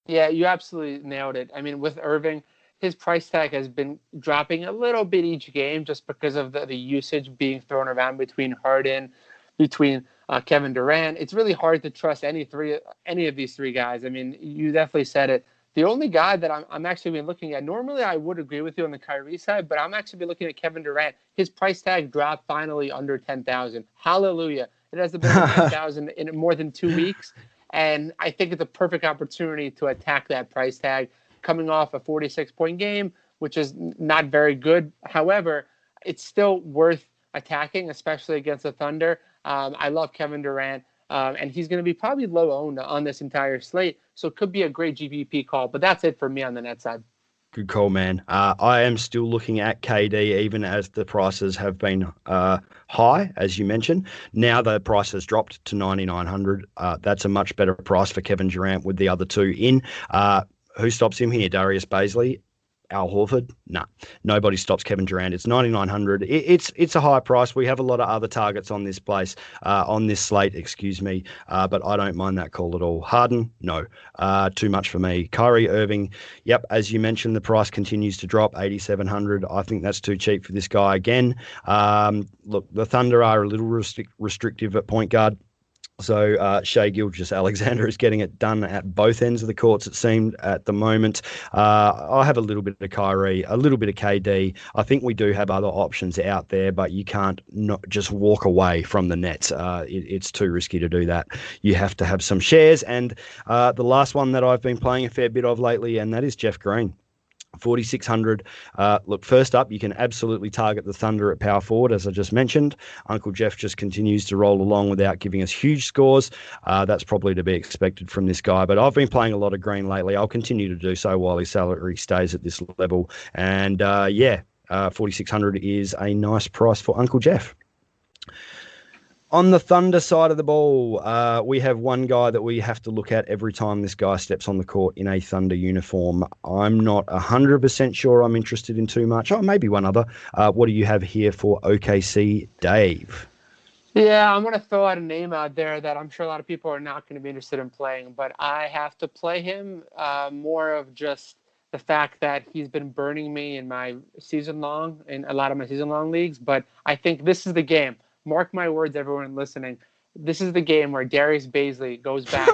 Yeah, you absolutely nailed it. I mean, with Irving, his price tag has been dropping a little bit each game just because of the usage being thrown around between Harden, between Kevin Durant. It's really hard to trust any of these three guys. I mean, you definitely said it. The only guy that I'm actually been looking at, normally I would agree with you on the Kyrie side, but I'm actually been looking at Kevin Durant. His price tag dropped finally under 10,000. Hallelujah. It hasn't been 10,000 in more than 2 weeks. And I think it's a perfect opportunity to attack that price tag, coming off a 46-point game, which is not very good. However, it's still worth attacking, especially against the Thunder. I love Kevin Durant, and he's going to be probably low owned on this entire slate, so it could be a great GPP call. But that's it for me on the net side. Good call, man. I am still looking at KD, even as the prices have been high, as you mentioned. Now the price has dropped to 9,900. That's a much better price for Kevin Durant with the other two in. Who stops him here? Darius Bazley? Al Horford? Nah, nobody stops Kevin Durant. It's 9,900. It's a high price. We have a lot of other targets on this slate, but I don't mind that call at all. Harden? No, too much for me. Kyrie Irving? Yep, as you mentioned, the price continues to drop, 8,700. I think that's too cheap for this guy again. Look, the Thunder are a little restrictive at point guard. So Shea Gilgeous-Alexander is getting it done at both ends of the courts, it seemed, at the moment. I have a little bit of Kyrie, a little bit of KD. I think we do have other options out there, but you can't not just walk away from the Nets. It's too risky to do that. You have to have some shares. And the last one that I've been playing a fair bit of lately, and that is Jeff Green. 4,600. Look, first up, you can absolutely target the Thunder at power forward, as I just mentioned. Uncle Jeff just continues to roll along without giving us huge scores. That's probably to be expected from this guy, but I've been playing a lot of Green lately. I'll continue to do so while his salary stays at this level. And 4,600 is a nice price for Uncle Jeff. On the Thunder side of the ball, we have one guy that we have to look at every time this guy steps on the court in a Thunder uniform. I'm not 100% sure I'm interested in too much. Oh, maybe one other. What do you have here for OKC, Dave? Yeah, I'm going to throw out a name out there that I'm sure a lot of people are not going to be interested in playing, but I have to play him more of just the fact that he's been burning me in a lot of my season-long leagues. But I think this is the game. Mark my words, everyone listening. This is the game where Darius Bazley goes back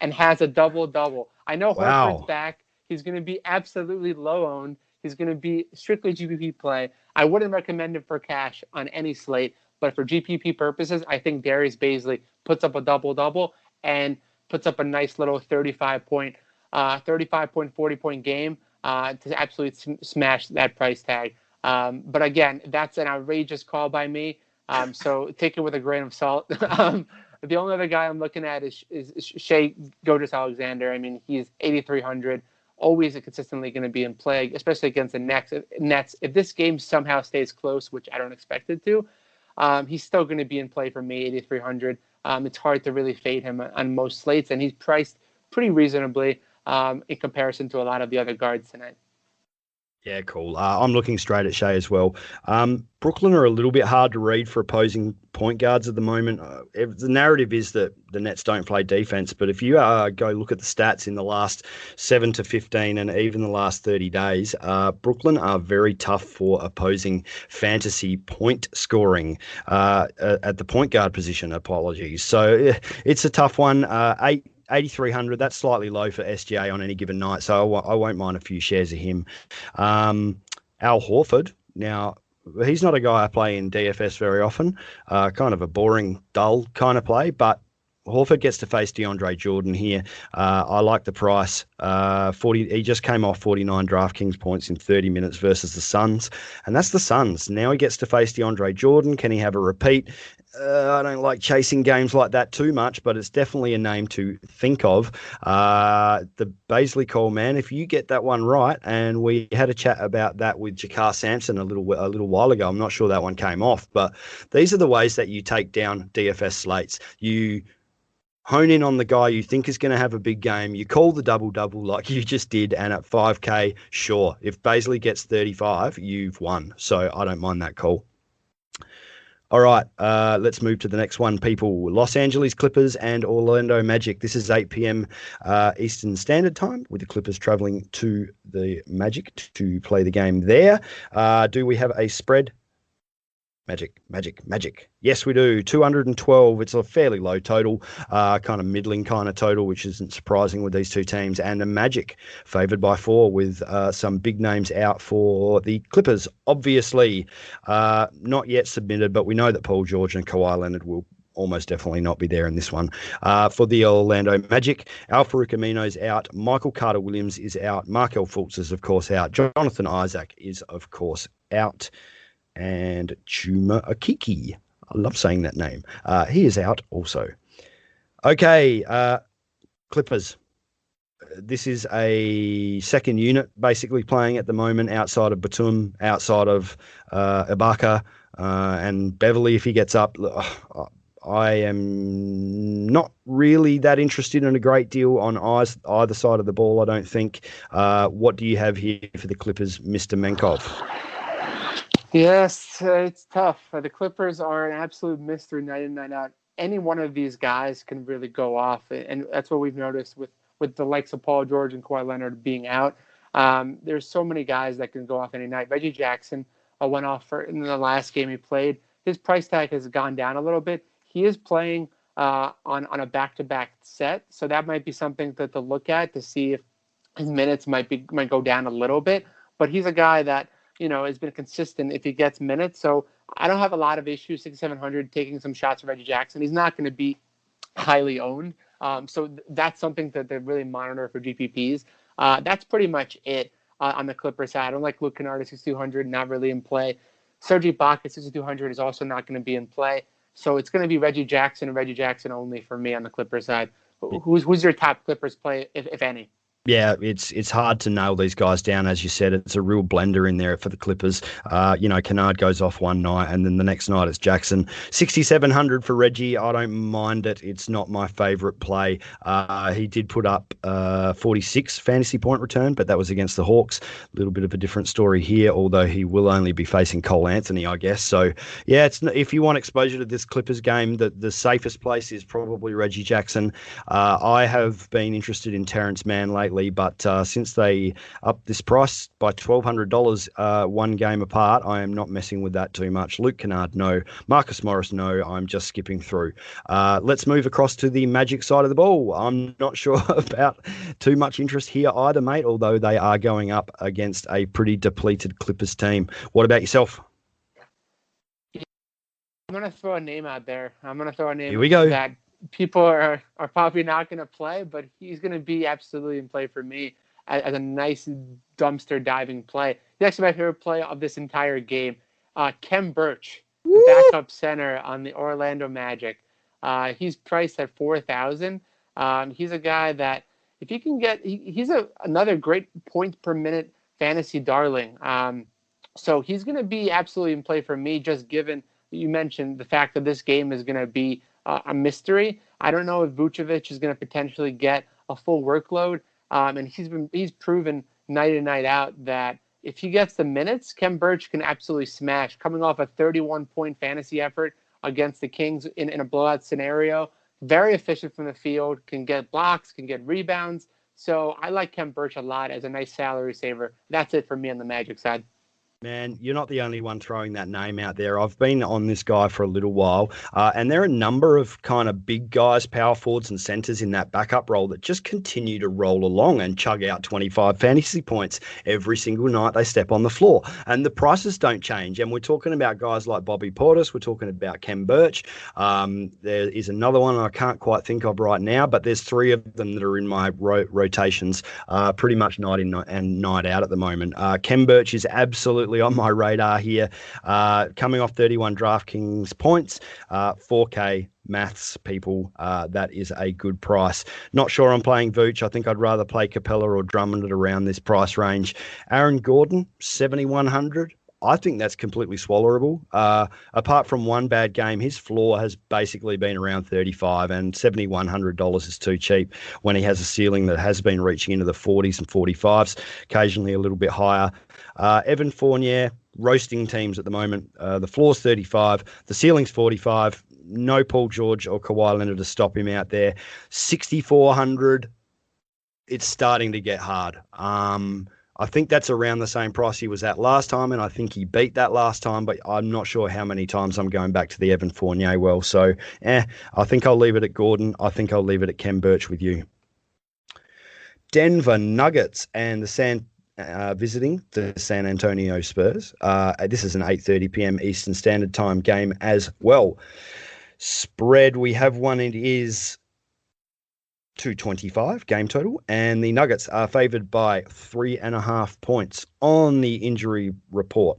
and has a double-double. I know Horford's back. He's going to be absolutely low-owned. He's going to be strictly GPP play. I wouldn't recommend him for cash on any slate, but for GPP purposes, I think Darius Bazley puts up a double-double and puts up a nice little 35-point, 40-point game to absolutely smash that price tag. But again, that's an outrageous call by me. So take it with a grain of salt. The only other guy I'm looking at is Shea Gilgeous-Alexander. I mean, he's 8,300. always consistently going to be in play, especially against the Nets. If this game somehow stays close, which I don't expect it to, he's still going to be in play for me, 8,300. It's hard to really fade him on most slates, and he's priced pretty reasonably in comparison to a lot of the other guards tonight. Yeah, cool. I'm looking straight at Shea as well. Brooklyn are a little bit hard to read for opposing point guards at the moment. The narrative is that the Nets don't play defense, but if you go look at the stats in the last 7 to 15 and even the last 30 days, Brooklyn are very tough for opposing fantasy point scoring at the point guard position. Apologies. So it's a tough one. 8,300, that's slightly low for SGA on any given night, so I won't mind a few shares of him. Al Horford, now, he's not a guy I play in DFS very often, kind of a boring, dull kind of play, but Horford gets to face DeAndre Jordan here. I like the price. 40. He just came off 49 DraftKings points in 30 minutes versus the Suns, and that's the Suns. Now he gets to face DeAndre Jordan. Can he have a repeat? I don't like chasing games like that too much, but it's definitely a name to think of. The Baisley Cole, man, if you get that one right, and we had a chat about that with Jakar Sampson a little while ago. I'm not sure that one came off, but these are the ways that you take down DFS slates. You hone in on the guy you think is going to have a big game. You call the double-double like you just did, and at 5K, sure. If Baisley gets 35, you've won. So I don't mind that call. All right, let's move to the next one, people. Los Angeles Clippers and Orlando Magic. This is 8 p.m. Eastern Standard Time, with the Clippers traveling to the Magic to play the game there. Do we have a spread? Magic. Yes, we do. 212. It's a fairly low total, kind of middling kind of total, which isn't surprising with these two teams. And the Magic favored by 4 with some big names out for the Clippers. Obviously, not yet submitted, but we know that Paul George and Kawhi Leonard will almost definitely not be there in this one. For the Orlando Magic, Al-Farouq Amino's out. Michael Carter-Williams is out. Markelle Fultz is, of course, out. Jonathan Isaac is, of course, out. And Chuma Okeke, I love saying that name. He is out also. Okay, Clippers. This is a second unit basically playing at the moment outside of Batum, outside of Ibaka, and Beverly if he gets up. I am not really that interested in a great deal on either side of the ball, I don't think. What do you have here for the Clippers, Mr. Menkov? Yes, it's tough. The Clippers are an absolute mystery night in, night out. Any one of these guys can really go off, and that's what we've noticed with the likes of Paul George and Kawhi Leonard being out. There's so many guys that can go off any night. Reggie Jackson went off in the last game he played. His price tag has gone down a little bit. He is playing on a back-to-back set, so that might be something to look at to see if his minutes might go down a little bit. But he's a guy that has been consistent if he gets minutes. So I don't have a lot of issues, 6,700, taking some shots at Reggie Jackson. He's not going to be highly owned. So that's something that they really monitor for GPPs. That's pretty much it on the Clippers side. I don't like Luke Kennard at 6,200, not really in play. Serge Ibaka at 6,200 is also not going to be in play. So it's going to be Reggie Jackson and Reggie Jackson only for me on the Clippers side. Who's your top Clippers play, if any? Yeah, it's hard to nail these guys down. As you said, it's a real blender in there for the Clippers. Kennard goes off one night, and then the next night it's Jackson. 6,700 for Reggie. I don't mind it. It's not my favorite play. He did put up 46 fantasy point return, but that was against the Hawks. A little bit of a different story here, although he will only be facing Cole Anthony, I guess. So, yeah, if you want exposure to this Clippers game, the safest place is probably Reggie Jackson. I have been interested in Terrence Mann lately, but since they upped this price by $1,200 one game apart, I am not messing with that too much. Luke Kennard, no. Marcus Morris, no. I'm just skipping through. Let's move across to the Magic side of the ball. I'm not sure about too much interest here either, mate, although they are going up against a pretty depleted Clippers team. What about yourself? I'm going to throw a name out there. Here we go. That people are probably not going to play, but he's going to be absolutely in play for me as a nice dumpster diving play. He's actually my favorite play of this entire game. Khem Birch, backup center on the Orlando Magic. He's priced at $4,000. He's a guy that if he can get, he's another great points per minute fantasy darling. So he's going to be absolutely in play for me, just given you mentioned the fact that this game is going to be a mystery. I don't know if Vucevic is going to potentially get a full workload. And he's proven night in, night out that if he gets the minutes, Kem Birch can absolutely smash. Coming off a 31-point fantasy effort against the Kings in a blowout scenario, very efficient from the field, can get blocks, can get rebounds. So I like Kem Birch a lot as a nice salary saver. That's it for me on the Magic side. Man, you're not the only one throwing that name out there. I've been on this guy for a little while, and there are a number of kind of big guys, power forwards and centers in that backup role that just continue to roll along and chug out 25 fantasy points every single night they step on the floor. And the prices don't change. And we're talking about guys like Bobby Portis. We're talking about Kem Birch. There is another one I can't quite think of right now, but there's three of them that are in my rotations pretty much night in and night out at the moment. Kem Birch is absolutely on my radar here, coming off 31 DraftKings points, 4K maths, people. That is a good price. Not sure I'm playing Vooch. I think I'd rather play Capella or Drummond at around this price range. Aaron Gordon, 7,100. I think that's completely swallowable. Apart from one bad game, his floor has basically been around 35, and $7,100 is too cheap when he has a ceiling that has been reaching into the 40s and 45s, occasionally a little bit higher. Evan Fournier, roasting teams at the moment. The floor's 35, the ceiling's 45. No Paul George or Kawhi Leonard to stop him out there. 6,400. It's starting to get hard. I think that's around the same price he was at last time, and I think he beat that last time, but I'm not sure how many times I'm going back to the Evan Fournier well. So, I think I'll leave it at Gordon. I think I'll leave it at Kem Birch with you. Denver Nuggets and the visiting the San Antonio Spurs. This is an 8:30 p.m. Eastern Standard Time game as well. Spread, we have one. It is 225 game total, and the Nuggets are favored by 3.5 points on the injury report.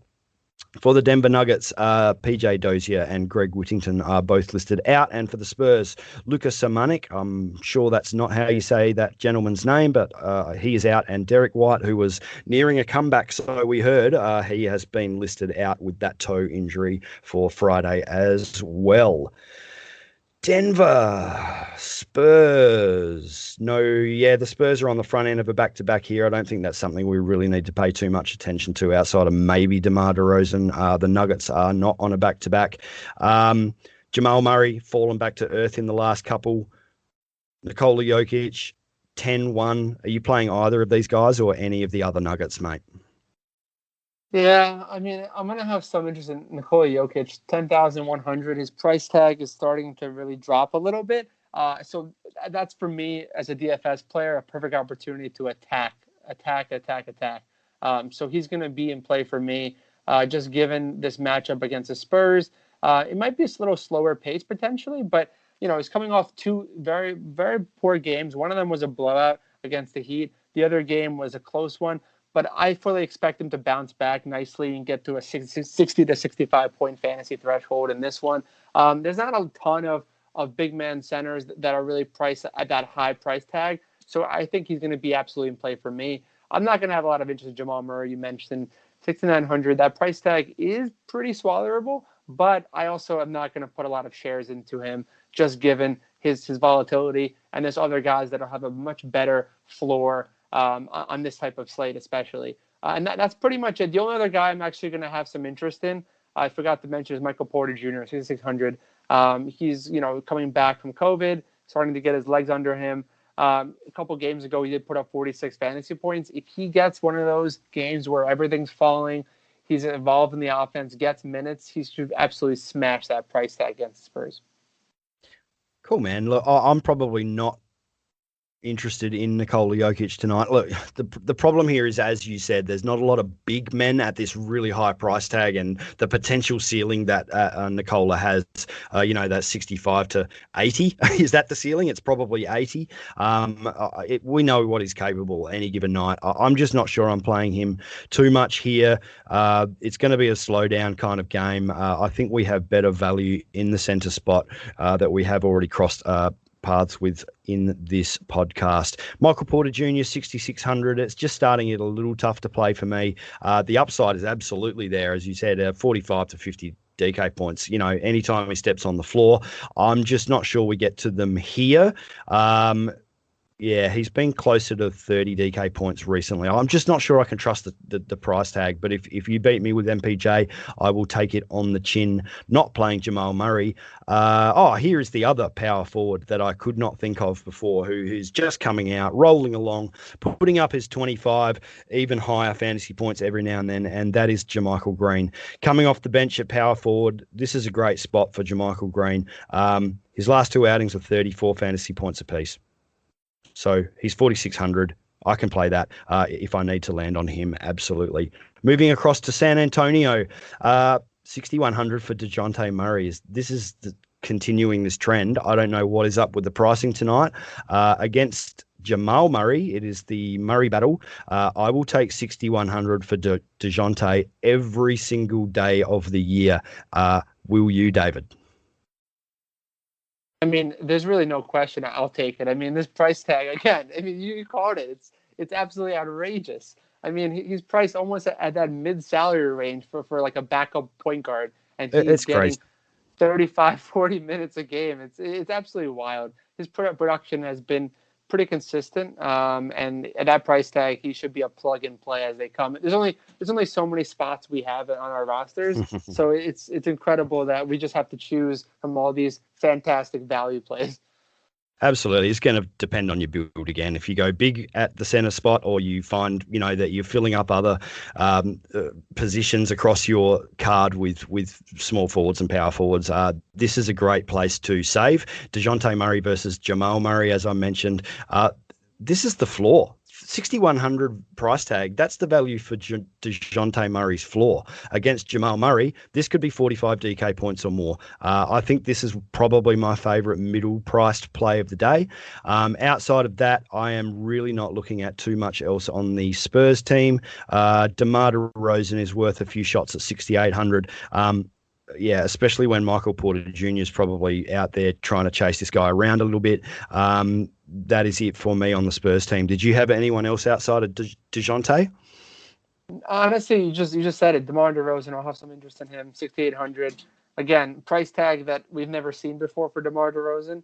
For the Denver Nuggets, PJ Dozier and Greg Whittington are both listed out, and for the Spurs, Luka Samanic, I'm sure that's not how you say that gentleman's name, but he is out, and Derek White, who was nearing a comeback, so we heard, he has been listed out with that toe injury for Friday as well. Denver Spurs. The Spurs are on the front end of a back-to-back here. I don't think that's something we really need to pay too much attention to outside of maybe DeMar DeRozan. The Nuggets are not on a back-to-back. Jamal Murray fallen back to earth in the last couple. Nikola Jokic, 10-1. Are you playing either of these guys or any of the other Nuggets, mate? Yeah, I mean, I'm going to have some interest in Nikola Jokic, 10,100. His price tag is starting to really drop a little bit. So that's, for me, as a DFS player, a perfect opportunity to attack. So he's going to be in play for me, just given this matchup against the Spurs. It might be a little slower pace potentially, but, he's coming off two very, very poor games. One of them was a blowout against the Heat. The other game was a close one. But I fully expect him to bounce back nicely and get to a 60 to 65 point fantasy threshold in this one. There's not a ton of big man centers that are really priced at that high price tag. So I think he's going to be absolutely in play for me. I'm not going to have a lot of interest in Jamal Murray. You mentioned 6,900. That price tag is pretty swallowable, but I also am not going to put a lot of shares into him, just given his volatility. And there's other guys that will have a much better floor on this type of slate, especially. And that's pretty much it. The only other guy I'm actually going to have some interest in, I forgot to mention, is Michael Porter Jr., 6,600. He's, coming back from COVID, starting to get his legs under him. A couple games ago, he did put up 46 fantasy points. If he gets one of those games where everything's falling, he's involved in the offense, gets minutes, he should absolutely smash that price tag against the Spurs. Cool, man. Look, I'm probably not interested in Nikola Jokic tonight. Look, the problem here is, as you said, there's not a lot of big men at this really high price tag, and the potential ceiling that Nikola has, that 65 to 80. Is that the ceiling? It's probably 80. We know what he's capable any given night. I'm just not sure I'm playing him too much here. It's going to be a slow down kind of game. I think we have better value in the center spot that we have already crossed paths with in this podcast. Michael Porter Jr., 6,600. It's just starting it a little tough to play for me. The upside is absolutely there, as you said, 45 to 50 DK points. Anytime he steps on the floor, I'm just not sure we get to them here. Yeah, he's been closer to 30 DK points recently. I'm just not sure I can trust the price tag. But if you beat me with MPJ, I will take it on the chin. Not playing Jamal Murray. Here is the other power forward that I could not think of before, who's just coming out, rolling along, putting up his 25, even higher fantasy points every now and then, and that is JaMychal Green. Coming off the bench at power forward, this is a great spot for JaMychal Green. His last two outings are 34 fantasy points apiece. So he's 4,600. I can play that if I need to land on him. Absolutely. Moving across to San Antonio, 6,100 for Dejounte Murray. This is continuing this trend. I don't know what is up with the pricing tonight. Against Jamal Murray, it is the Murray battle. I will take 6,100 for Dejounte every single day of the year. Will you, David? I mean, there's really no question. I'll take it. I mean, this price tag, again, you called it. It's absolutely outrageous. I mean, he's priced almost at that mid-salary range for like a backup point guard. And he's getting crazy. 35, 40 minutes a game. It's absolutely wild. His production has been pretty consistent. And at that price tag, he should be a plug and play as they come. There's only so many spots we have on our rosters. So it's incredible that we just have to choose from all these fantastic value plays. Absolutely. It's going to depend on your build again. If you go big at the center spot, or you find, that you're filling up other positions across your card with small forwards and power forwards, this is a great place to save. Dejounte Murray versus Jamal Murray, as I mentioned. This is the floor. 6,100 price tag. That's the value for Dejounte Murray's floor. Against Jamal Murray, this could be 45 DK points or more. I think this is probably my favorite middle-priced play of the day. Outside of that, I am really not looking at too much else on the Spurs team. DeMar DeRozan is worth a few shots at 6,800. Yeah, especially when Michael Porter Jr. is probably out there trying to chase this guy around a little bit. That is it for me on the Spurs team. Did you have anyone else outside of Dejounte? Honestly, you just said it. DeMar DeRozan, I'll have some interest in him. 6,800. Again, price tag that we've never seen before for DeMar DeRozan.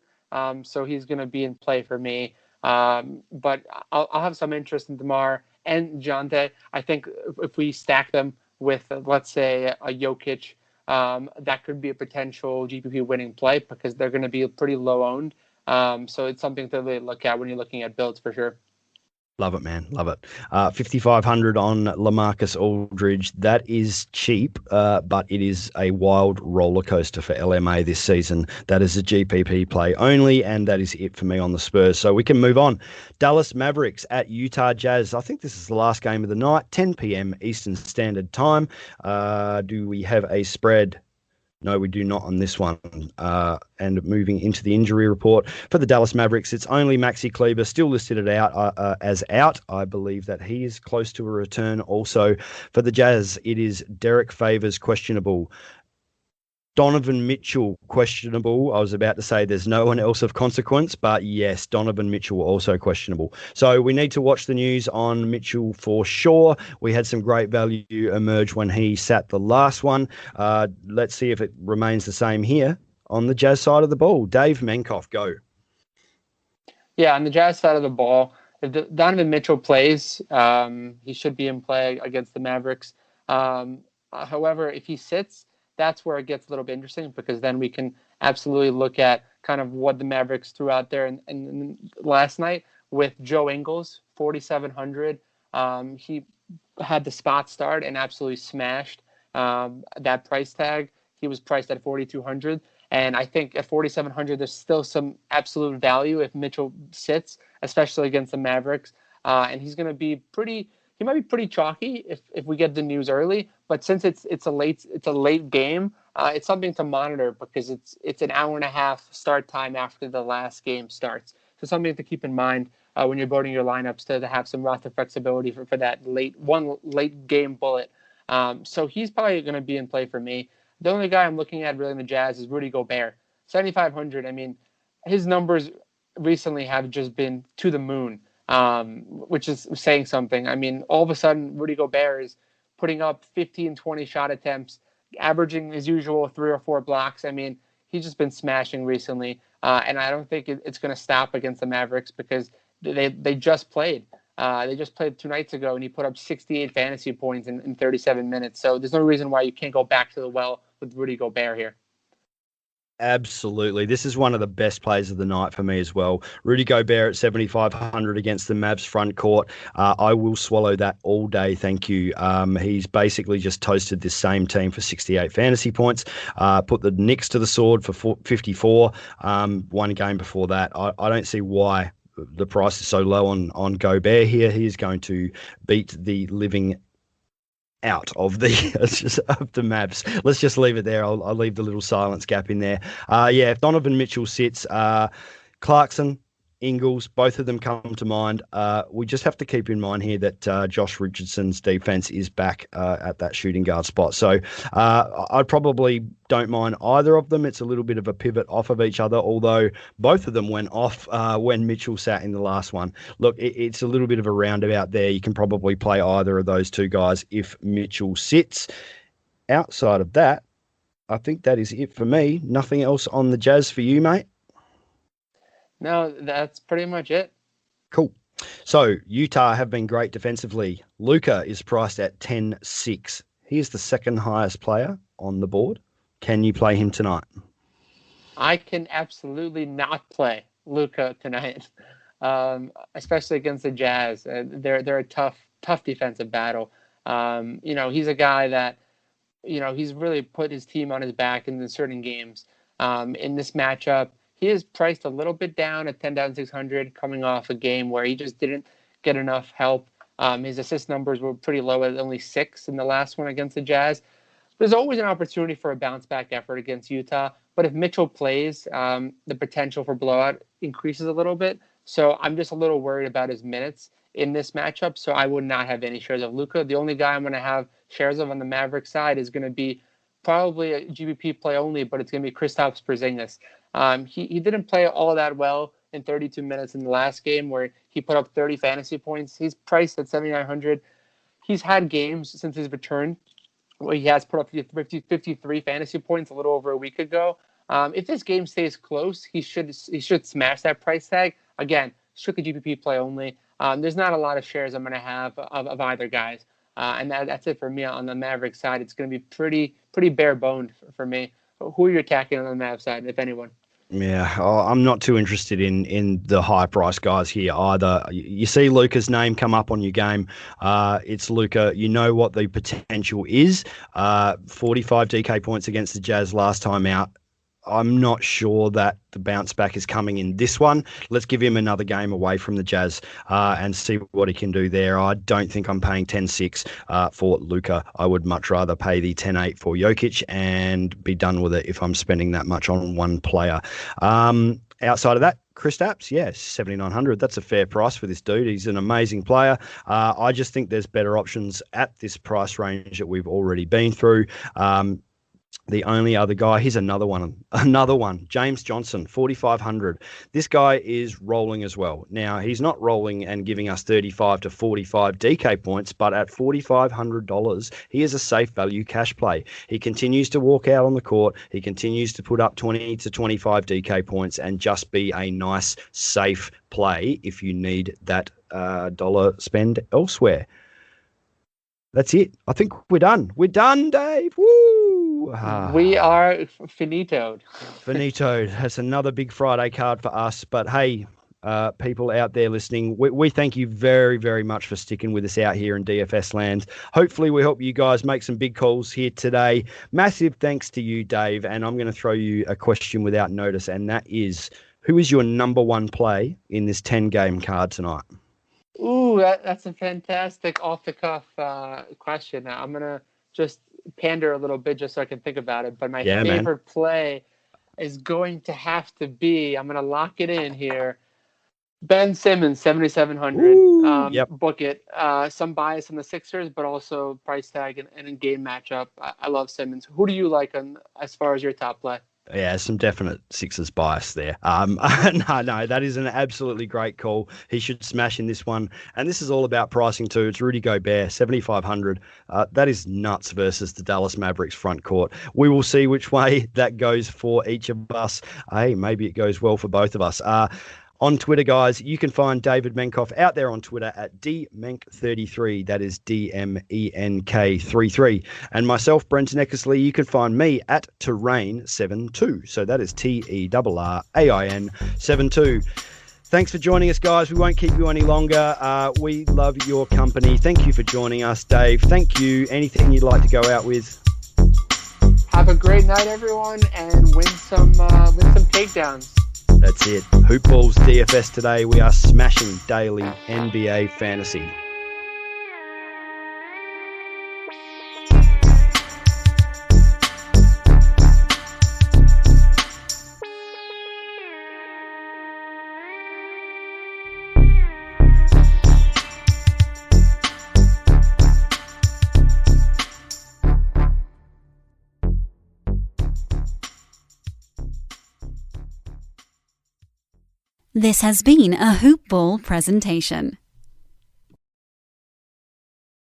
So he's going to be in play for me. But I'll have some interest in DeMar and Dejounte. I think if we stack them with, let's say, a Jokic, that could be a potential GPP winning play because they're going to be pretty low owned. So it's something to really look at when you're looking at builds for sure. Love it, man. Love it. 5,500 on LaMarcus Aldridge. That is cheap, but it is a wild roller coaster for LMA this season. That is a GPP play only, and that is it for me on the Spurs. So we can move on. Dallas Mavericks at Utah Jazz. I think this is the last game of the night, 10 p.m. Eastern Standard Time. Do we have a spread? No, we do not on this one. And moving into the injury report for the Dallas Mavericks, it's only Maxi Kleber still listed as out. I believe that he is close to a return. Also for the Jazz, it is Derek Favors questionable. Donovan Mitchell questionable. I was about to say there's no one else of consequence, but yes, Donovan Mitchell also questionable. So we need to watch the news on Mitchell for sure. We had some great value emerge when he sat the last one. Let's see if it remains the same here on the Jazz side of the ball. Dave Menkoff, go. Yeah, on the Jazz side of the ball, if Donovan Mitchell plays, he should be in play against the Mavericks. However, if he sits, that's where it gets a little bit interesting because then we can absolutely look at kind of what the Mavericks threw out there and last night with Joe Ingles, 4,700. He had the spot start and absolutely smashed that price tag. He was priced at 4,200. And I think at 4,700, there's still some absolute value if Mitchell sits, especially against the Mavericks. And he's going to be he might be pretty chalky if we get the news early, but since it's a late game, it's something to monitor because it's an hour and a half start time after the last game starts. So something to keep in mind when you're building your lineups to have some roster flexibility for that late game bullet. So he's probably going to be in play for me. The only guy I'm looking at really in the Jazz is Rudy Gobert, 7,500. I mean, his numbers recently have just been to the moon, which is saying something. I mean, all of a sudden, Rudy Gobert is putting up 15, 20 shot attempts, averaging his usual 3 or 4 blocks. I mean, he's just been smashing recently, and I don't think it's going to stop against the Mavericks because they just played. They just played 2 nights ago, and he put up 68 fantasy points in 37 minutes. So there's no reason why you can't go back to the well with Rudy Gobert here. Absolutely. This is one of the best plays of the night for me as well. Rudy Gobert at 7,500 against the Mavs front court. I will swallow that all day. Thank you. He's basically just toasted this same team for 68 fantasy points, put the Knicks to the sword for 54, one game before that. I don't see why the price is so low on Gobert here. He is going to beat the living out of the Mavs. Let's just leave it there. I'll leave the little silence gap in there. If Donovan Mitchell sits, Clarkson, Ingles, both of them come to mind. We just have to keep in mind here that Josh Richardson's defense is back at that shooting guard spot. So I probably don't mind either of them. It's a little bit of a pivot off of each other, although both of them went off when Mitchell sat in the last one. Look, it's a little bit of a roundabout there. You can probably play either of those two guys if Mitchell sits. Outside of that, I think that is it for me. Nothing else on the Jazz for you, mate? No, that's pretty much it. Cool. So Utah have been great defensively. Luka is priced at 10-6. He is the second highest player on the board. Can you play him tonight? I can absolutely not play Luka tonight, especially against the Jazz. They're a tough defensive battle. He's a guy that, he's really put his team on his back in certain games. In this matchup, he is priced a little bit down at 10,600, coming off a game where he just didn't get enough help. His assist numbers were pretty low at only 6 in the last one against the Jazz. There's always an opportunity for a bounce back effort against Utah, but if Mitchell plays, the potential for blowout increases a little bit. So I'm just a little worried about his minutes in this matchup. So I would not have any shares of Luka. The only guy I'm going to have shares of on the Mavericks side is going to be probably a GPP play only, but it's going to be Kristaps Porzingis. He didn't play all that well in 32 minutes in the last game where he put up 30 fantasy points. He's priced at 7,900. He's had games since his return where he has put up 53 fantasy points a little over a week ago. If this game stays close, he should smash that price tag. Again, strictly GPP play only. There's not a lot of shares I'm going to have of either guys. And that's it for me on the Mavericks side. It's going to be pretty bare boned for me. Who are you attacking on the Mavs side, if anyone? Yeah, I'm not too interested in the high price guys here either. You see Luka's name come up on your game. It's Luka. You know what the potential is. 45 DK points against the Jazz last time out. I'm not sure that the bounce back is coming in this one. Let's give him another game away from the Jazz and see what he can do there. I don't think I'm paying 10-6 for Luka. I would much rather pay the 10-8 for Jokic and be done with it if I'm spending that much on one player. Outside of that, Kristaps, yes, 7,900. That's a fair price for this dude. He's an amazing player. I just think there's better options at this price range that we've already been through. The only other guy, here's another one, James Johnson, 4,500. This guy is rolling as well. Now, he's not rolling and giving us 35 to 45 DK points, but at $4,500, he is a safe value cash play. He continues to walk out on the court. He continues to put up 20 to 25 DK points and just be a nice, safe play if you need that dollar spend elsewhere. That's it. I think we're done. We're done, Dave. Woo! We are finitoed. Finitoed. That's another big Friday card for us. But hey, people out there listening, we thank you very, very much for sticking with us out here in DFS land. Hopefully we help you guys make some big calls here today. Massive thanks to you, Dave. And I'm going to throw you a question without notice, and that is, who is your number one play in this 10-game card tonight? Ooh, that's a fantastic off-the-cuff question. Now, I'm going to just pander a little bit just so I can think about it. But my favorite play is going to have to be, I'm going to lock it in here, Ben Simmons, 7,700. Yep. Book it. Some bias on the Sixers, but also price tag and in game matchup. I love Simmons. Who do you like as far as your top play? Yeah, some definite Sixers bias there. No, that is an absolutely great call. He should smash in this one. And this is all about pricing too. It's Rudy Gobert, 7,500. That is nuts versus the Dallas Mavericks front court. We will see which way that goes for each of us. Hey, maybe it goes well for both of us. On Twitter, guys, you can find David Menkoff out there on Twitter at DMenk33. That is DMENK33. And myself, Brenton Eckersley, you can find me at Terrain72. So that is TERRAIN72. Thanks for joining us, guys. We won't keep you any longer. We love your company. Thank you for joining us, Dave. Thank you. Anything you'd like to go out with? Have a great night, everyone, and win some takedowns. That's it. HoopBall's DFS today. We are smashing daily NBA fantasy. This has been a HoopBall presentation.